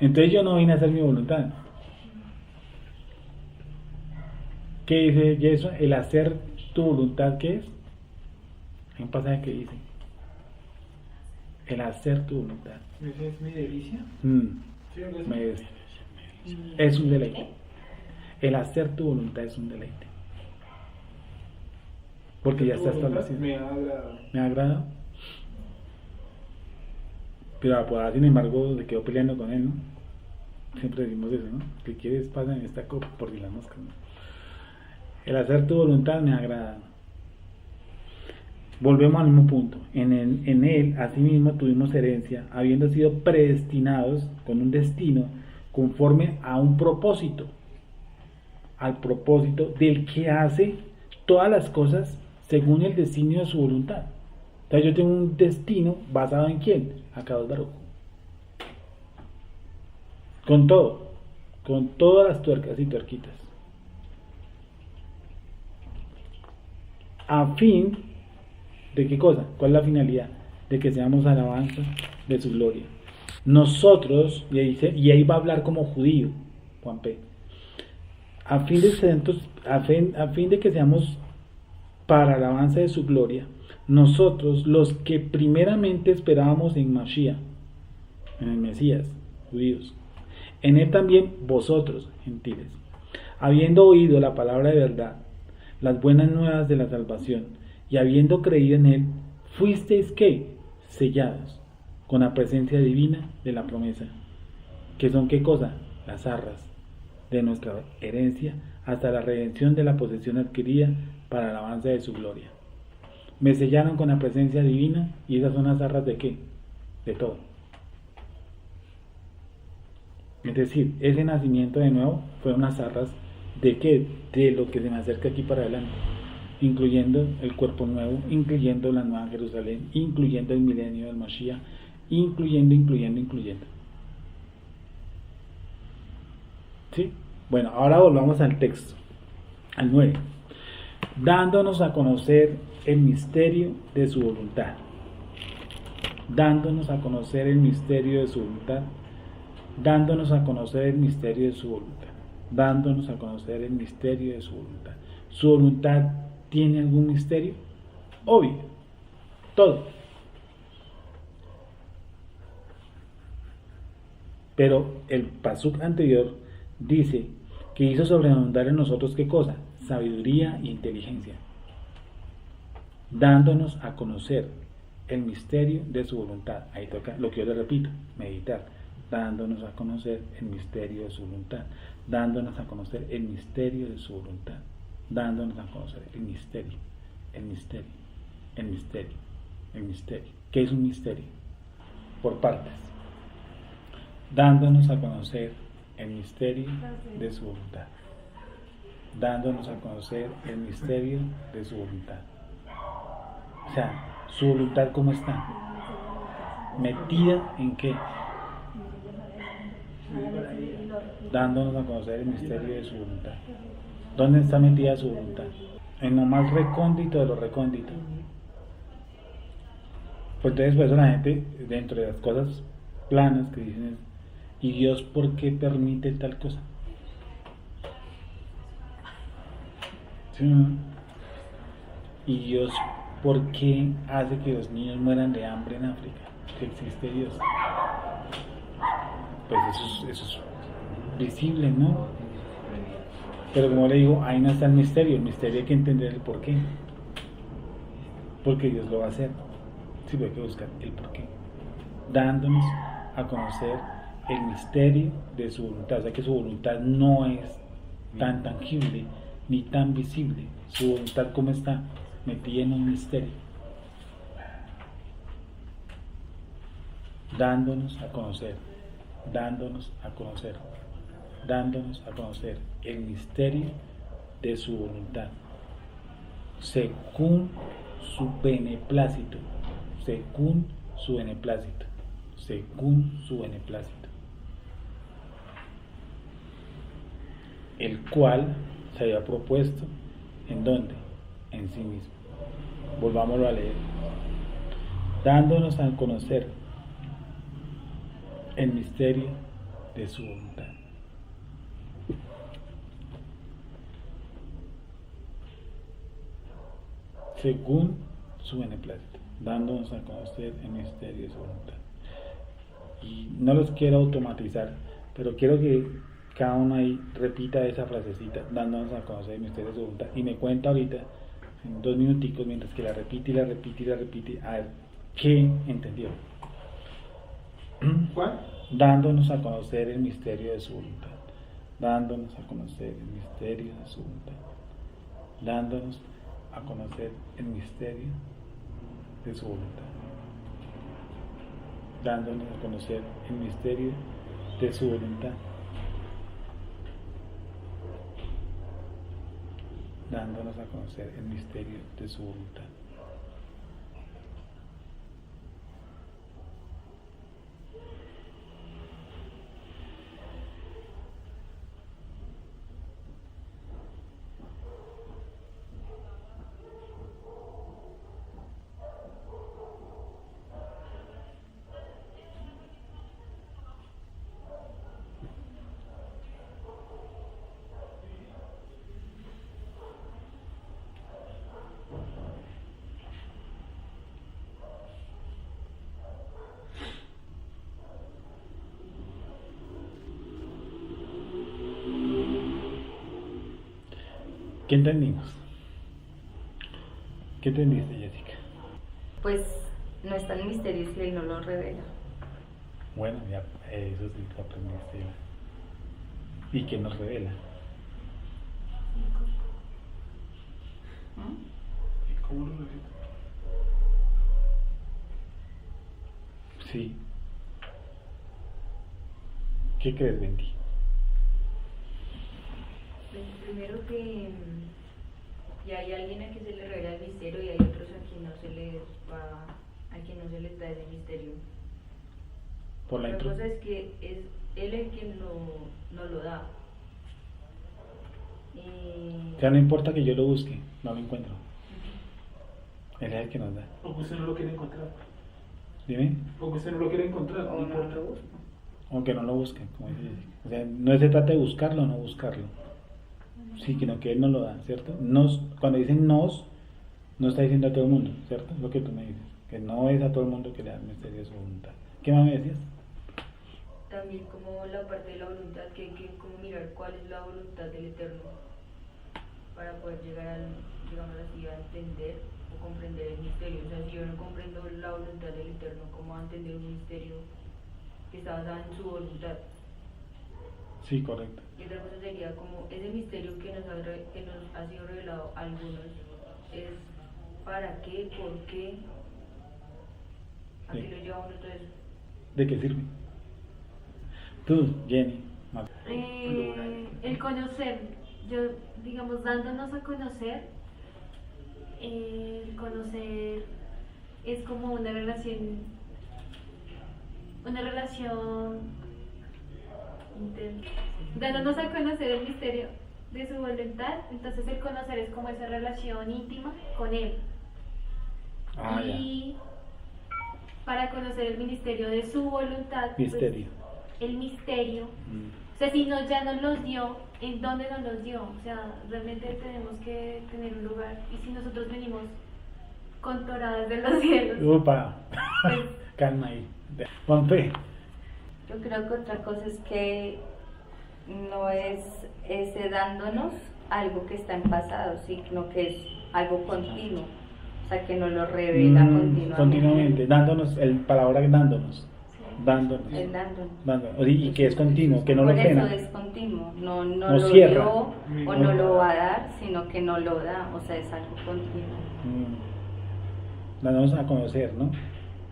Entonces yo no vine a hacer mi voluntad. ¿Qué dice Jesús? El hacer tu voluntad, ¿qué es? Hay un pasaje que dice el hacer tu voluntad. ¿Esa es mi delicia? Sí, es un deleite. El hacer tu voluntad es un deleite. Porque ya está establecido. Me ha agradado. ¿Me ha agradado? Pero pues, sin embargo, se quedó peleando con él, ¿no? Siempre decimos eso, ¿no? Que quieres pasar en esta copa por si la mosca, ¿no? El hacer tu voluntad me ha agradado. Volvemos al mismo punto. En él, asimismo, tuvimos herencia, habiendo sido predestinados con un destino conforme a un propósito, al propósito del que hace todas las cosas según el designio de su voluntad. Entonces yo tengo un destino basado en ¿quién? Akadosh Baruj Hu. Con todo, con todas las tuercas y tuerquitas. A fin de qué cosa, ¿cuál es la finalidad? De que seamos alabanza de su gloria. Nosotros, y ahí va a hablar como judío, Juan P. A fin de que seamos para alabanza de su gloria, nosotros, los que primeramente esperábamos en Mashiach, en el Mesías, judíos, en él también vosotros, gentiles, habiendo oído la palabra de verdad, las buenas nuevas de la salvación, y habiendo creído en él, fuisteis ¿qué? Sellados con la presencia divina de la promesa, que son ¿qué cosa? Las arras de nuestra herencia hasta la redención de la posesión adquirida para la alabanza de su gloria. Me sellaron con la presencia divina, y esas son las arras de ¿qué? De todo. Es decir, ese nacimiento de nuevo fue unas arras de ¿qué? De lo que se me acerca aquí para adelante, incluyendo el cuerpo nuevo, incluyendo la nueva Jerusalén, incluyendo el milenio del Mashiach, incluyendo. ¿Sí? Bueno, ahora volvamos al texto, al 9. Dándonos a conocer el misterio de su voluntad. Dándonos a conocer el misterio de su voluntad. Dándonos a conocer el misterio de su voluntad. Dándonos a conocer el misterio de su voluntad. ¿Su voluntad tiene algún misterio? Obvio, todo. Pero el pasuk anterior dice que hizo sobreabundar en nosotros ¿qué cosa? Sabiduría e inteligencia. Dándonos a conocer el misterio de su voluntad. Ahí toca lo que yo le repito, meditar. Dándonos a conocer el misterio de su voluntad. Dándonos a conocer el misterio de su voluntad. Dándonos a conocer el misterio. ¿Qué es un misterio? Por partes. Dándonos a conocer el misterio de su voluntad. Dándonos a conocer el misterio de su voluntad. O sea, su voluntad ¿cómo está? ¿Metida en qué? dándonos a conocer el misterio de su voluntad. ¿Dónde está metida su voluntad? En lo más recóndito de lo recóndito. Pues entonces por eso la gente, dentro de las cosas planas que dicen es, ¿y Dios por qué permite tal cosa? ¿Sí, no? ¿Y Dios por qué hace que los niños mueran de hambre en África? Si existe Dios. Pues eso es visible, ¿no? Pero como le digo, ahí no está el misterio hay que entender el por qué. Porque Dios lo va a hacer. Sí, pero hay que buscar el por qué. Dándonos a conocer el misterio de su voluntad. O sea que su voluntad no es tan tangible ni tan visible. Su voluntad, ¿cómo está? Metida en un misterio. Dándonos a conocer, dándonos a conocer, dándonos a conocer el misterio de su voluntad, según su beneplácito, según su beneplácito, según su beneplácito, el cual se había propuesto, ¿en dónde? En sí mismo. Volvámoslo a leer. Dándonos a conocer el misterio de su voluntad. Según su beneplácito, dándonos a conocer el misterio de su voluntad. Y no los quiero automatizar, pero quiero que cada uno ahí repita esa frasecita, dándonos a conocer el misterio de su voluntad. Y me cuenta ahorita, en 2 minuticos, mientras que la repite y la repite y la repite, a ver qué entendió. ¿Cuál? Dándonos a conocer el misterio de su voluntad, dándonos a conocer el misterio de su voluntad, dándonos a conocer el misterio de su voluntad, dándonos a conocer el misterio de su voluntad, dándonos a conocer el misterio de su voluntad. ¿Qué entendimos? ¿Qué entendiste, Jessica? Pues no está el misterio si él no lo revela. Bueno, ya eso sí lo aprendiste. ¿Y qué nos revela? ¿Y cómo lo revela? Sí. ¿Qué crees, Bendy? Primero que hay alguien a quien se le revela el misterio y hay otros a quien no se les da ese misterio. Por la La intro. cosa es que es él el quien no lo da. O sea, no importa que yo lo busque, no lo encuentro. Él es el que nos da. Porque usted no lo quiere encontrar. Dime. Porque usted no lo quiere encontrar, no importa. Aunque no lo busque, como dice Jessica. O sea, no se trata de buscarlo o no buscarlo. Sí, sino que él nos lo da, ¿cierto? Cuando dicen nos, no está diciendo a todo el mundo, ¿cierto? Lo que tú me dices, que no es a todo el mundo que le da el misterio de su voluntad. ¿Qué más me decías? También como la parte de la voluntad, que hay que como mirar cuál es la voluntad del Eterno para poder llegar digamos así, a entender o comprender el misterio. O sea, si yo no comprendo la voluntad del Eterno, ¿cómo va a entender un misterio que está basado en su voluntad? Sí, correcto. Y otra cosa sería como ese misterio que nos ha sido revelado a algunos, es para qué, por qué, a qué lo lleva uno todo eso. ¿De qué sirve? Tú, Jenny. El conocer, digamos, dándonos a conocer, el conocer es como una relación Dándonos a conocer el misterio de su voluntad, entonces el conocer es como esa relación íntima con Él. Y para conocer el ministerio de su voluntad, Misterio. Pues, el misterio, o sea, si ya nos los dio, ¿en dónde nos los dio? O sea, realmente tenemos que tener un lugar, y si nosotros venimos con toradas de los cielos, Upa, pues, calma ahí. Juanfe. Yo creo que otra cosa es que no es ese dándonos algo que está en pasado, sino que es algo continuo, o sea, que nos lo revela Continuamente, dándonos, el palabra dándonos. Dándonos. El dándonos. Dándonos. Y que es continuo, que no lo Por frena. eso es continuo, no No lo cierra. dio o no lo va a dar, sino que no lo da, o sea, es algo continuo. Dándonos a conocer, ¿no?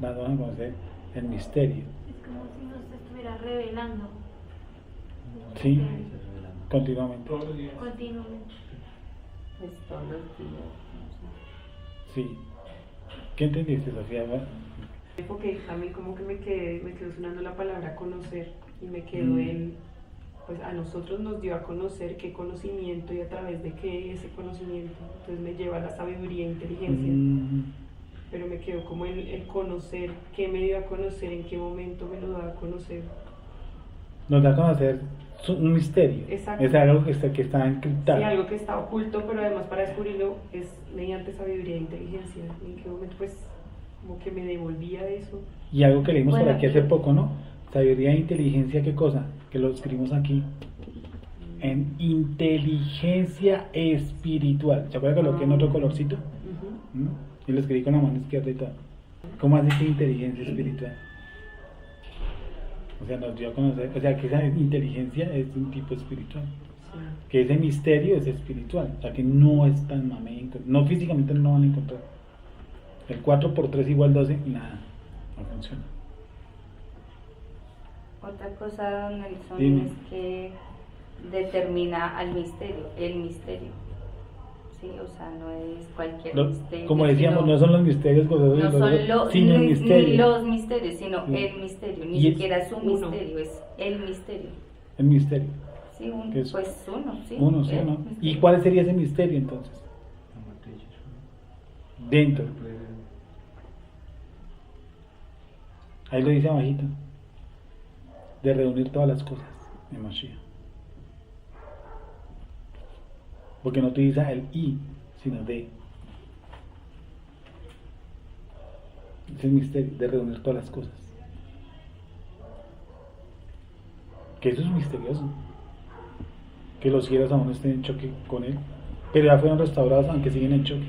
Dándonos a conocer el misterio. es como si nos estuviera revelando. Sí, continuamente. Todos los días. Continuamente. Pues todos los días. Sí. ¿Qué entendiste, Sofía? Porque a mí como que me quedó sonando la palabra conocer y me quedó pues a nosotros nos dio a conocer qué conocimiento y a través de qué ese conocimiento. Entonces me lleva a la sabiduría e inteligencia. Pero me quedó como el conocer, qué me dio a conocer, en qué momento me lo da a conocer. Nos da a conocer un misterio. Exacto. Es algo que está encriptado. Sí, algo que está oculto, pero además para descubrirlo es mediante sabiduría e inteligencia. En qué momento pues como que me devolvía eso. Y algo que leímos por Bueno, aquí hace poco, ¿no? Sabiduría e inteligencia, ¿qué cosa? Que lo escribimos aquí. En inteligencia espiritual. ¿Se acuerdan que lo que en otro colorcito? ¿Mm? Y lo escribí con la mano izquierda y todo. ¿Cómo hace que inteligencia espiritual? O sea, nos dio a conocer, o sea, que esa inteligencia es de un tipo espiritual. Sí. Que ese misterio es espiritual. O sea, que no es tan mame, no físicamente no lo van a encontrar. El 4 por 3 igual 12, nada, no funciona. Otra cosa, don Nelson, Dime. es que determina al misterio, el misterio. Sí, o sea, no es cualquier misterio. Como decíamos, sino- no son los misterios gozosos, no son sino el ni misterio. los misterios, sino Sí. el misterio, ni Y es siquiera su uno. misterio, es el misterio. El misterio. Sí, ¿Qué es? pues uno, sí. Uno, ¿sí o el no? misterio. ¿Y cuál sería ese misterio entonces? Dentro. Ahí lo dice abajito. De reunir todas las cosas en Mashiach. Porque no utiliza el I, sino de. Es el misterio de reunir todas las cosas. Que eso es misterioso. Que los cielos aún estén en choque con él. Pero ya fueron restaurados, aunque siguen en choque.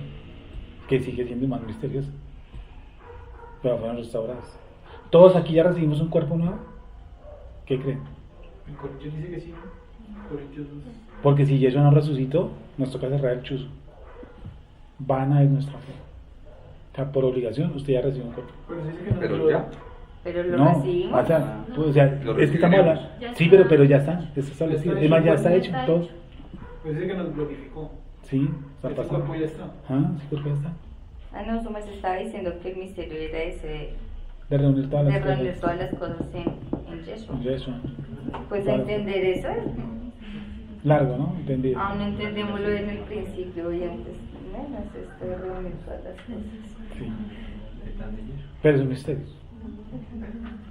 Que sigue siendo más misterioso. Pero ya fueron restaurados. Todos aquí ya recibimos un cuerpo nuevo. ¿Qué creen? En Corintios dice que sí, ¿no? Corintios 2. Porque si Yeshua no resucitó, nos toca cerrar el chuzo. Vana es nuestra fe. O sea, por obligación, usted ya recibió un cuerpo. Pero se dice que no Pero lo- ya. Pero lo No, recibimos. o sea, pues, o sea, Lo es que estamos hablando. Ya Sí, está. pero ya está establecido. Ya está Es más, ya hecho, está pues, hecho está todo. hecho. Pues dice que nos glorificó. Sí, está Este pasando. cuerpo ya está. Sí, porque ya está. Ah, no, Suma se estaba diciendo que el misterio era ese, De reunir todas de las reunir cosas. todas las cosas en Yeshua. Yeshua. Pues Claro. entender eso, Largo, ¿no? Entendido. aún no entendemos lo en el principio y antes menos esto de reunir todas las cosas. Sí. Pero es un misterio.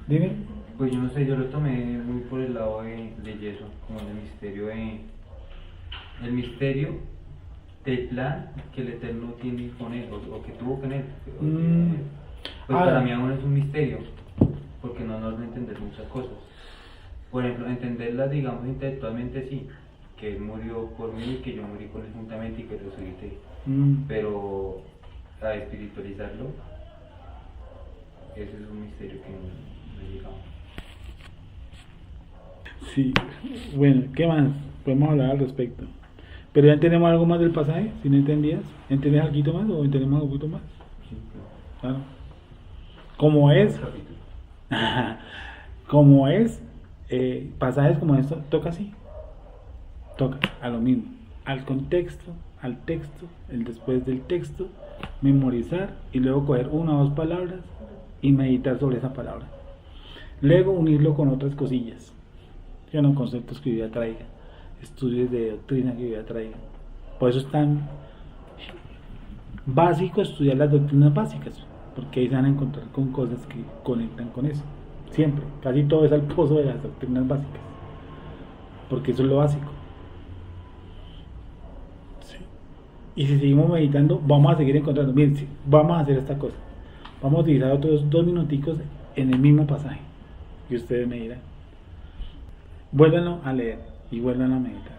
Dime. Pues yo no sé, yo lo tomé muy por el lado de Yeso, como el misterio el misterio del plan que el Eterno tiene con él, o que tuvo con él. Pues para mí aún es un misterio, porque no nos da a entender muchas cosas. Por ejemplo, entenderlas, digamos, intelectualmente sí, que él murió por mí, que yo morí con él juntamente y que resucité. Pero a espiritualizarlo, ese es un misterio que no llegamos. Sí. Bueno, ¿qué más? Podemos hablar al respecto. Pero ya entendemos algo más del pasaje, si no entendías. ¿Entendés algo más o entendemos algo poquito más? Claro. Como es, como es, pasajes como esto, toca así. Toca a lo mismo. Al contexto, al texto, el después del texto, memorizar y luego coger una o dos palabras y meditar sobre esa palabra. Luego unirlo con otras cosillas. ¿sí o no? Conceptos que yo ya traiga, estudios de doctrina que yo ya traiga. Por eso es tan básico estudiar las doctrinas básicas, porque ahí se van a encontrar con cosas que conectan con eso. Siempre, casi todo es al pozo de las doctrinas básicas, porque eso es lo básico. Sí. Y si seguimos meditando, vamos a seguir encontrando. Miren, sí, vamos a hacer esta cosa. Vamos a utilizar otros 2 minuticos en el mismo pasaje. Y ustedes me dirán. Vuélvanlo a leer y vuelvan a meditar.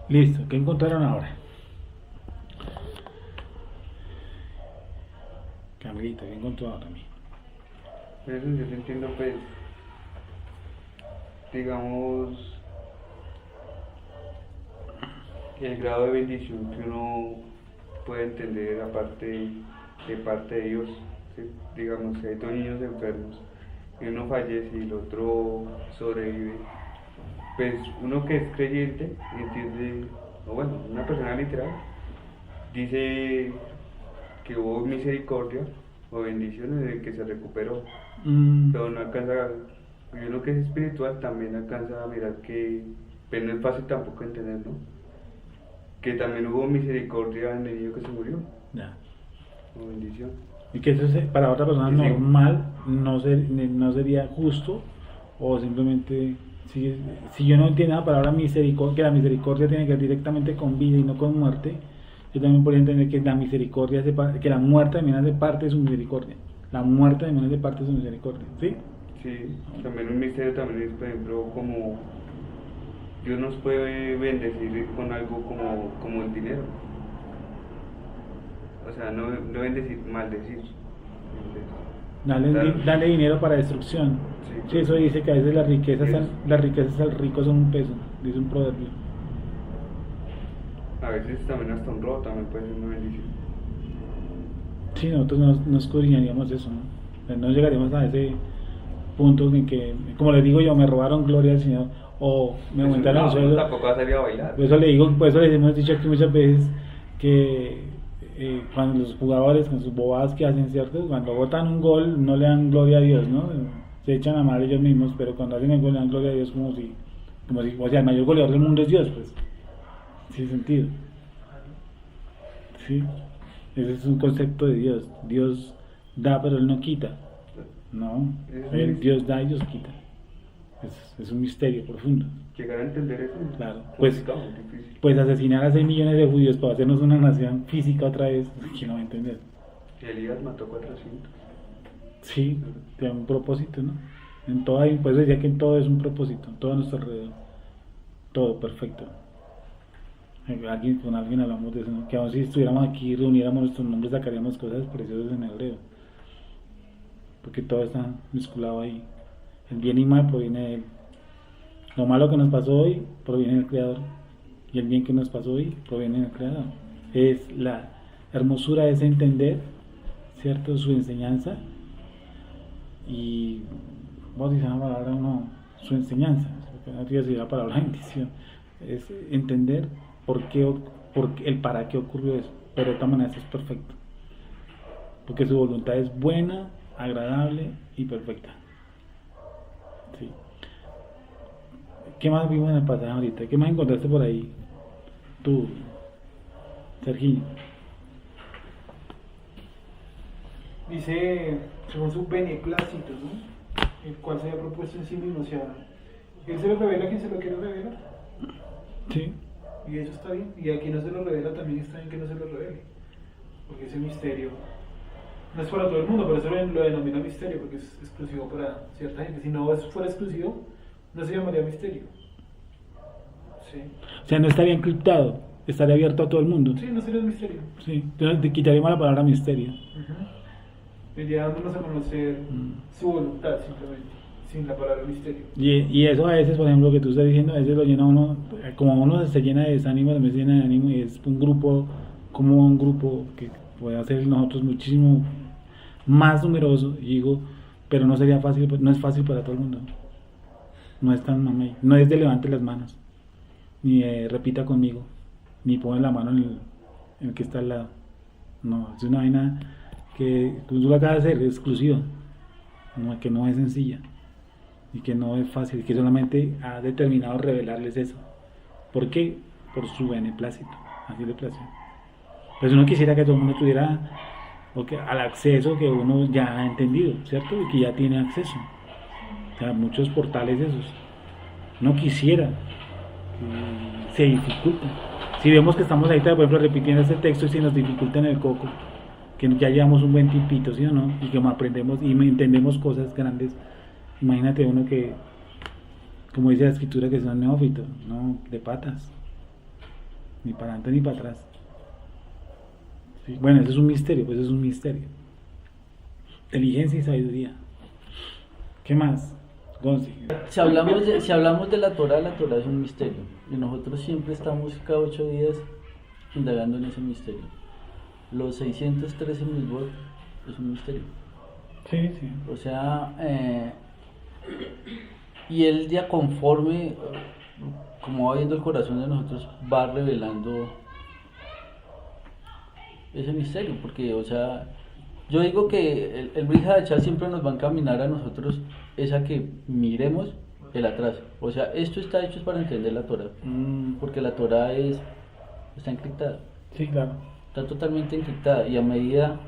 Listo, ¿qué encontraron ahora? Camilita, ¿qué encontró ahora también? Eso yo te entiendo, pues, digamos, el grado de bendición que uno puede entender aparte de parte de Dios. ¿Sí? Digamos, si hay 2 niños enfermos y uno fallece y el otro sobrevive, pues uno que es creyente entiende, o bueno, una persona literal dice que hubo misericordia o bendiciones de que se recuperó, pero no alcanza, y uno que es espiritual también alcanza a mirar que, pero no es fácil tampoco entender, ¿no? Que también hubo misericordia en el niño que se murió, Ya. o bendición. Y que eso para otra persona Sí, sí. normal no sería justo, o simplemente, si yo no entiendo la palabra misericordia, que la misericordia tiene que ver directamente con vida y no con muerte, yo también podría entender que la misericordia, que la muerte también hace parte de su misericordia. La muerte también hace parte de su misericordia, ¿sí? Sí, también un misterio también es, por ejemplo, como Dios nos puede bendecir con algo como el dinero. O sea, no bendecir, maldecir. Dale dinero para destrucción. Sí. Sí, eso dice que a veces las riquezas al rico son un peso, dice un proverbio. A veces también hasta un robo también puede ser una bendición. Sí, nosotros no escudriñaríamos eso, ¿no? O sea, no llegaríamos a ese punto en que, como les digo yo, me robaron gloria al Señor, o me aumentaron el sueldo. Tampoco va a salir a bailar. Por eso les hemos dicho aquí muchas veces que cuando los jugadores con sus bobadas que hacen, ¿cierto? Cuando botan un gol no le dan gloria a Dios, ¿no? Se echan a mal ellos mismos, pero cuando hacen el gol le dan gloria a Dios como si, o sea, el mayor goleador del mundo es Dios, pues. Sin sentido. Sí. Ese es un concepto de Dios. Dios da, pero Él no quita. No. Dios da y Dios quita. Es un misterio profundo. Llegar a entender eso. Claro. Difícil. Pues asesinar a 6 millones de judíos para hacernos una nación física otra vez, ¿quién no va a entender? Elías mató 400. Sí, tiene un propósito, ¿no? Pues decía que en todo es un propósito, en todo a nuestro alrededor. Todo perfecto. Con alguien hablamos de eso, ¿no? Que aún si estuviéramos aquí, reuniéramos nuestros nombres, sacaríamos cosas preciosas en hebreo. Porque todo está mezclado ahí. El bien y mal proviene de Él. Lo malo que nos pasó hoy proviene del Creador. Y el bien que nos pasó hoy proviene del Creador. Es la hermosura es entender, ¿cierto? Su enseñanza. Y vos dices la palabra, no, su enseñanza, ¿cierto? no te iba a decir la palabra bendición, es entender el para qué ocurrió eso, pero de esta manera eso es perfecto, porque su voluntad es buena, agradable y perfecta. Sí. ¿Qué más vimos en el pasaje ahorita? ¿Qué más encontraste por ahí? Tú, Serginho. Dice, según su beneplácito, ¿no? El cual se había propuesto en sí mismo, o sea, él se lo revela a quien se lo quiere revelar. Sí. Y eso está bien. Y a quien no se lo revela también está bien que no se lo revele. Porque ese misterio no es para todo el mundo, por eso lo denomina misterio, porque es exclusivo para cierta gente. Si no fuera exclusivo, no se llamaría misterio. Sí. O sea, no estaría encriptado, estaría abierto a todo el mundo. Sí, no sería un misterio. Sí, entonces te quitaríamos la palabra misterio. Iría dándonos a conocer su voluntad simplemente, sin la palabra misterio. Y eso a veces, por ejemplo, lo que tú estás diciendo, a veces lo llena uno, como uno se llena de desánimo, también se llena de ánimo, y es un grupo, como un grupo que puede hacer nosotros muchísimo más numeroso, y digo, pero no sería fácil, no es fácil para todo el mundo. No es tan mamey, no es de levante las manos, ni de repita conmigo, ni pone la mano en el que está al lado. No, es una vaina que tú lo acabas de hacer, es exclusiva, no, que no es sencilla y que no es fácil, que solamente ha determinado revelarles eso. ¿Por qué? Por su beneplácito, así le place. Pues uno quisiera que todo el mundo tuviera al acceso que uno ya ha entendido, ¿cierto? Y que ya tiene acceso. O sea, muchos portales esos. No quisiera que se dificulta. Si vemos que estamos ahorita, por ejemplo, repitiendo este texto y se nos dificulta en el coco, que ya llevamos un buen tiempito, ¿sí o no? Y que aprendemos y entendemos cosas grandes. Imagínate uno que, como dice la escritura, que son neófitos, no de patas, ni para adelante ni para atrás. Sí. Bueno, eso es un misterio, pues eso es un misterio. Inteligencia y sabiduría. ¿Qué más, Gonzi? Si hablamos de la Torah es un misterio. Y nosotros siempre estamos cada 8 días indagando en ese misterio. Los 613 mitzvot es un misterio. Sí, sí. O sea, y él ya conforme, como va viendo el corazón de nosotros, va revelando ese misterio. Porque, o sea, yo digo que el Brit Hadashah siempre nos va a encaminar a nosotros es a que miremos el atrás. O sea, esto está hecho para entender la Torah. Porque la Torah está encriptada. Sí, claro. Está totalmente encriptada, y a medida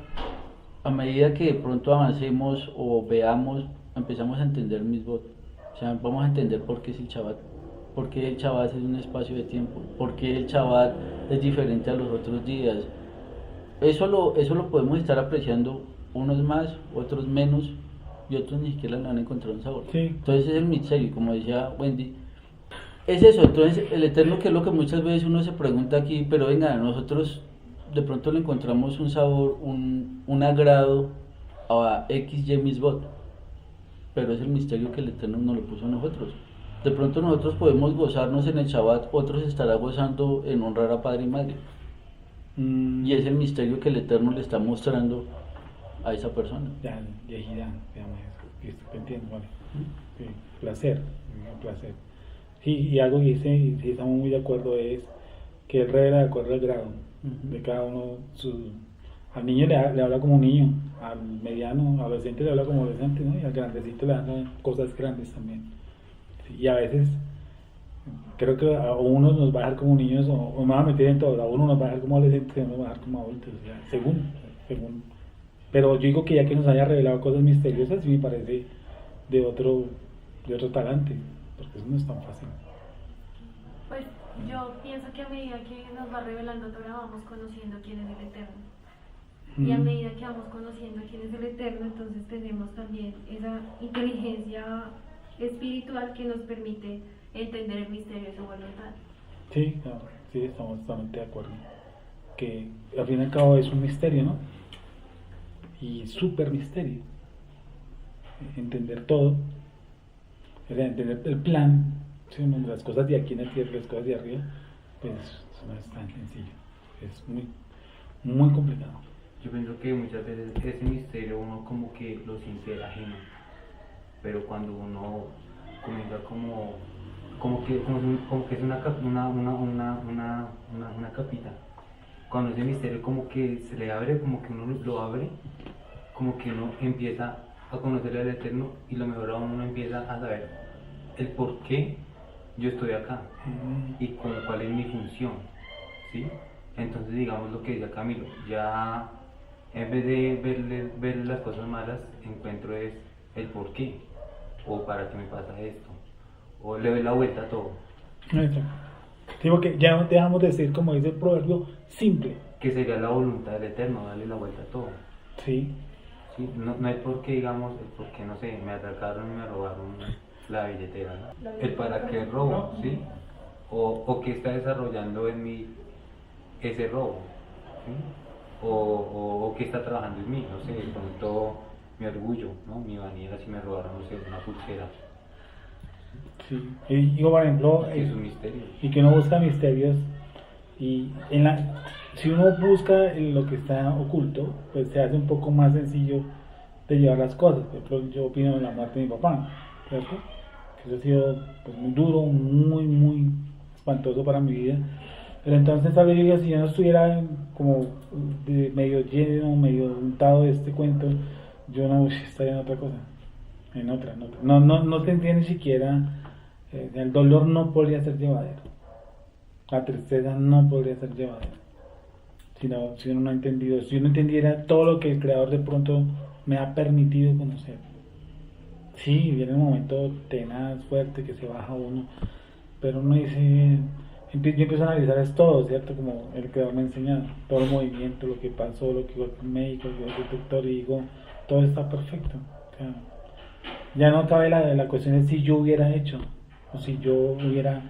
que de pronto avancemos o veamos, empezamos a entender mitzvot. O sea, vamos a entender por qué es el Shabbat, por qué el Shabbat es un espacio de tiempo, por qué el Shabbat es diferente a los otros días. Eso lo podemos estar apreciando, unos más, otros menos, y otros ni siquiera le van a encontrar un sabor. Sí. Entonces es el misterio, como decía Wendy. Es eso. Entonces el Eterno, que es lo que muchas veces uno se pregunta aquí, pero venga, nosotros de pronto le encontramos un sabor, un agrado a XY mitzvot, pero es el misterio que el Eterno nos lo puso a nosotros. De pronto nosotros podemos gozarnos en el Shabbat, otros estará gozando en honrar a padre y madre, y es el misterio que el Eterno le está mostrando a esa persona. Ya, Yehidá, digamos eso. Entiendo, vale. Sí, placer, un placer. Sí, y algo que dice, y sí estamos muy de acuerdo, es que él revela de acuerdo al grado de cada uno. Al niño le habla como niño, al mediano, al adolescente le habla como adolescente, ¿no? Y al grandecito le habla cosas grandes también. Sí, y a veces creo que a unos nos va a dejar como niños, o me va a meter en todo, a uno nos va a dejar como adolescentes, a uno nos va a dejar como adultos, o sea, según. Pero yo digo que ya que nos haya revelado cosas misteriosas, sí me parece de otro talante, porque eso no es tan fácil. Pues yo pienso que a medida que nos va revelando Torah, vamos conociendo quién es el Eterno. Y a medida que vamos conociendo quién es el Eterno, entonces tenemos también esa inteligencia espiritual que nos permite entender el misterio de su voluntad. Sí, claro, sí, estamos totalmente de acuerdo. Que al fin y al cabo es un misterio, ¿no? Y súper misterio. Entender todo, o sea, entender el plan, ¿sí? Las cosas de aquí en la tierra, las cosas de arriba, pues no es tan sencillo, es muy, muy complicado. Yo pienso que muchas veces ese misterio uno como que lo siente ajeno, pero cuando uno comienza como como que es una capita. Cuando ese misterio como que se le abre, como que uno lo abre, como que uno empieza a conocer al Eterno, y lo mejor aún uno empieza a saber el por qué yo estoy acá y cuál es mi función, ¿sí? Entonces, digamos lo que decía Camilo, ya en vez de ver las cosas malas, encuentro es el por qué, o para qué me pasa esto, o le doy la vuelta a todo. Sí, porque ya dejamos de decir, como dice el proverbio, simple. Que sería la voluntad del Eterno, darle la vuelta a todo. Sí. Sí, no hay por qué, digamos, el por qué, no sé, me atracaron y me robaron la billetera, ¿no? El para qué robo, ¿sí? O qué está desarrollando en mí ese robo, ¿sí? O qué está trabajando en mí, no sé, de pronto mi orgullo, ¿no? Mi vanidad, si me robaron, no sé, una pulsera. Sí. Y por ejemplo, Es un misterio. y que uno busca misterios, y si uno busca lo que está oculto, pues se hace un poco más sencillo de llevar las cosas. Por ejemplo, yo opino de la muerte de mi papá, ¿cierto? Que eso ha sido pues, muy duro, muy espantoso para mi vida. Pero entonces tal vez yo diga, si yo no estuviera como medio lleno, medio untado de este cuento, yo no estaría en otra cosa, en otra. No tendría ni siquiera, el dolor no podría ser llevadero, la tristeza no podría ser llevadera, si uno no ha entendido, si uno entendiera todo lo que el Creador de pronto me ha permitido conocer. Sí, viene un momento tenaz, fuerte, que se baja uno, pero uno dice, yo empiezo a analizar es todo, ¿cierto? Como el Creador me ha enseñado, todo el movimiento, lo que pasó, lo que iba el médico, el doctor, y digo, todo está perfecto. O sea, ya no cabe la cuestión de si yo hubiera hecho, o si yo hubiera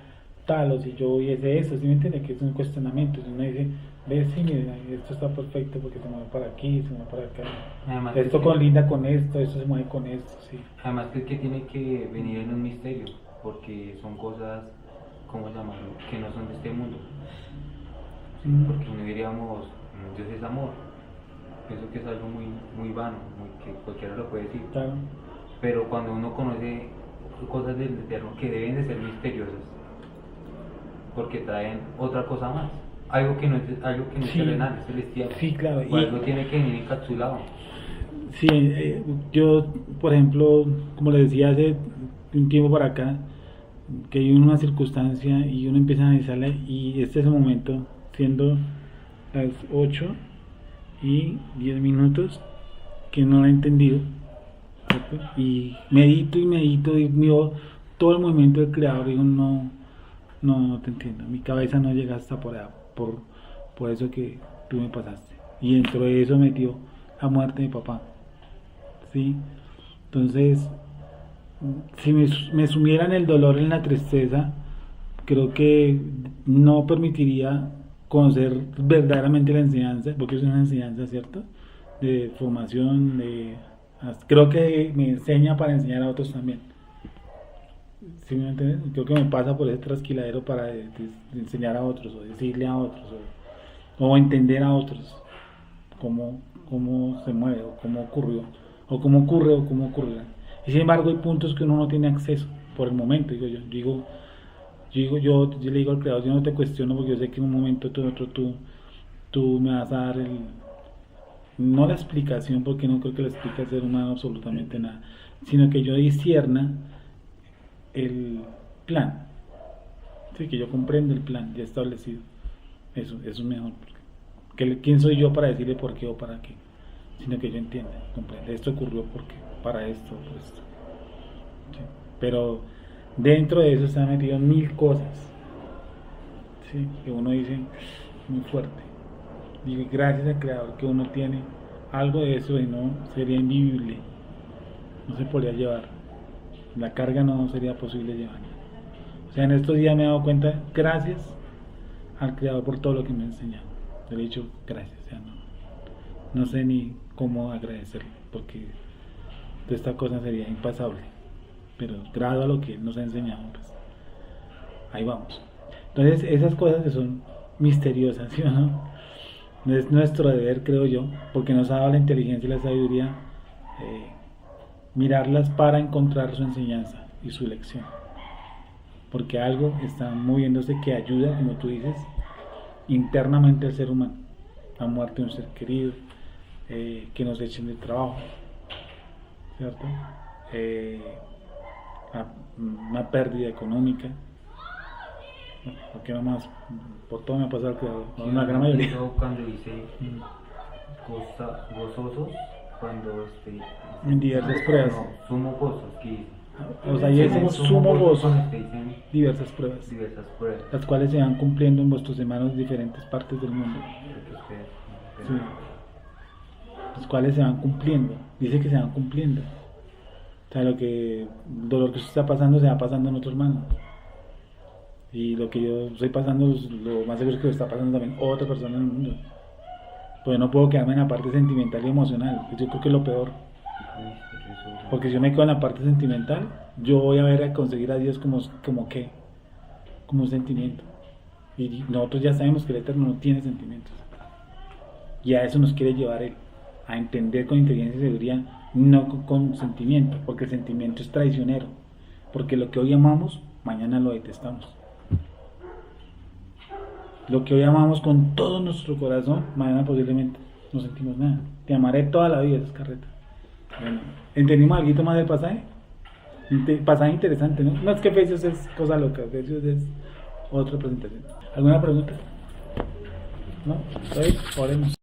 tal, o si yo hubiese eso, ¿sí me entiende? Que es un cuestionamiento, si uno dice, ves, sí, mira, esto está perfecto porque se mueve para aquí, se mueve para acá, Además, esto colinda con esto se mueve con esto, sí. Además que tiene que venir en un misterio, porque son cosas, ¿cómo llamarlo?, que no son de este mundo. ¿Sí? Porque no diríamos, Dios es amor. Pienso que es algo muy vano, que cualquiera lo puede decir. Claro. Pero cuando uno conoce cosas del Eterno que deben de ser misteriosas, porque traen otra cosa más, algo que no es Sí. terrenal, es celestial. Sí, claro. O algo tiene que venir encapsulado. Sí, yo, por ejemplo, como le decía hace un tiempo para acá, que hay una circunstancia y uno empieza a analizarla, y este es el momento, siendo las 8:10, que no lo he entendido, ¿cierto? Y medito y miro todo el movimiento del Creador, y digo, no te entiendo, mi cabeza no llega hasta por allá, por eso que tú me pasaste, y dentro de eso metió la muerte de mi papá, ¿sí? Entonces, si me sumiera en el dolor, en la tristeza, creo que no permitiría conocer verdaderamente la enseñanza, porque es una enseñanza, ¿cierto?, de formación, creo que me enseña para enseñar a otros también. ¿Sí me entiendes? Creo que me pasa por ese trasquiladero para de enseñar a otros, o decirle a otros, o entender a otros cómo se mueve, o cómo ocurrió, o cómo ocurre, o cómo ocurrirá. Y sin embargo hay puntos que uno no tiene acceso por el momento. Yo le digo al Creador, yo no te cuestiono, porque yo sé que en un momento tú me vas a dar no la explicación, porque no creo que le explique al ser humano absolutamente nada, sino que yo discierna el plan, sí, que yo comprenda el plan ya establecido. Eso es mejor, porque ¿quién soy yo para decirle por qué o para qué? Sino que yo entienda, comprenda, esto ocurrió porque para esto, por esto, ¿sí? Pero dentro de eso se han metido 1000 cosas, ¿sí?, que uno dice muy fuerte. Y gracias al Creador que uno tiene algo de eso, y no sería invivible, no se podría llevar, la carga no sería posible llevarla. O sea, en estos días me he dado cuenta, gracias al Creador por todo lo que me ha enseñado. Le he dicho gracias, o sea, no sé ni cómo agradecerle, porque esta cosa sería impasable, pero grado a lo que Él nos ha enseñado, pues ahí vamos. Entonces, esas cosas que son misteriosas, ¿sí o no? Es nuestro deber, creo yo, porque nos ha dado la inteligencia y la sabiduría, mirarlas para encontrar su enseñanza y su lección. porque algo está moviéndose que ayuda, como tú dices, internamente al ser humano. La muerte de un ser querido, que nos echen del trabajo, ¿cierto? Una pérdida económica, ¿no? Porque nomás por todo me ha pasado que una gran mayoría. Cuando dice gozosos, cuando en diversas pruebas. No, sumo gozosos, que dice. O sea, y ese sumo gozo, cuando te dicen diversas pruebas, las cuales se van cumpliendo en vuestros hermanos en diferentes partes del mundo. Sí. Los cuales se van cumpliendo, dice que se van cumpliendo. O sea, el dolor que usted está pasando se va pasando en otro hermano. Y lo que yo estoy pasando, lo más seguro es que lo está pasando también otra persona en el mundo. Pues no puedo quedarme en la parte sentimental y emocional, yo creo que es lo peor. Porque si yo me quedo en la parte sentimental, yo voy a ver a conseguir a Dios como un sentimiento. Y nosotros ya sabemos que el Eterno no tiene sentimientos. Y a eso nos quiere llevar Él, a entender con inteligencia y sabiduría, no con sentimiento, porque el sentimiento es traicionero. Porque lo que hoy amamos, mañana lo detestamos. Lo que hoy amamos con todo nuestro corazón, mañana posiblemente no sentimos nada. Te amaré toda la vida, esas carretas. Bueno, ¿entendimos algo más del pasaje? Pasaje interesante, ¿no? No es que Efesios es cosa loca, Efesios es otra presentación. ¿Alguna pregunta? ¿No? Oremos.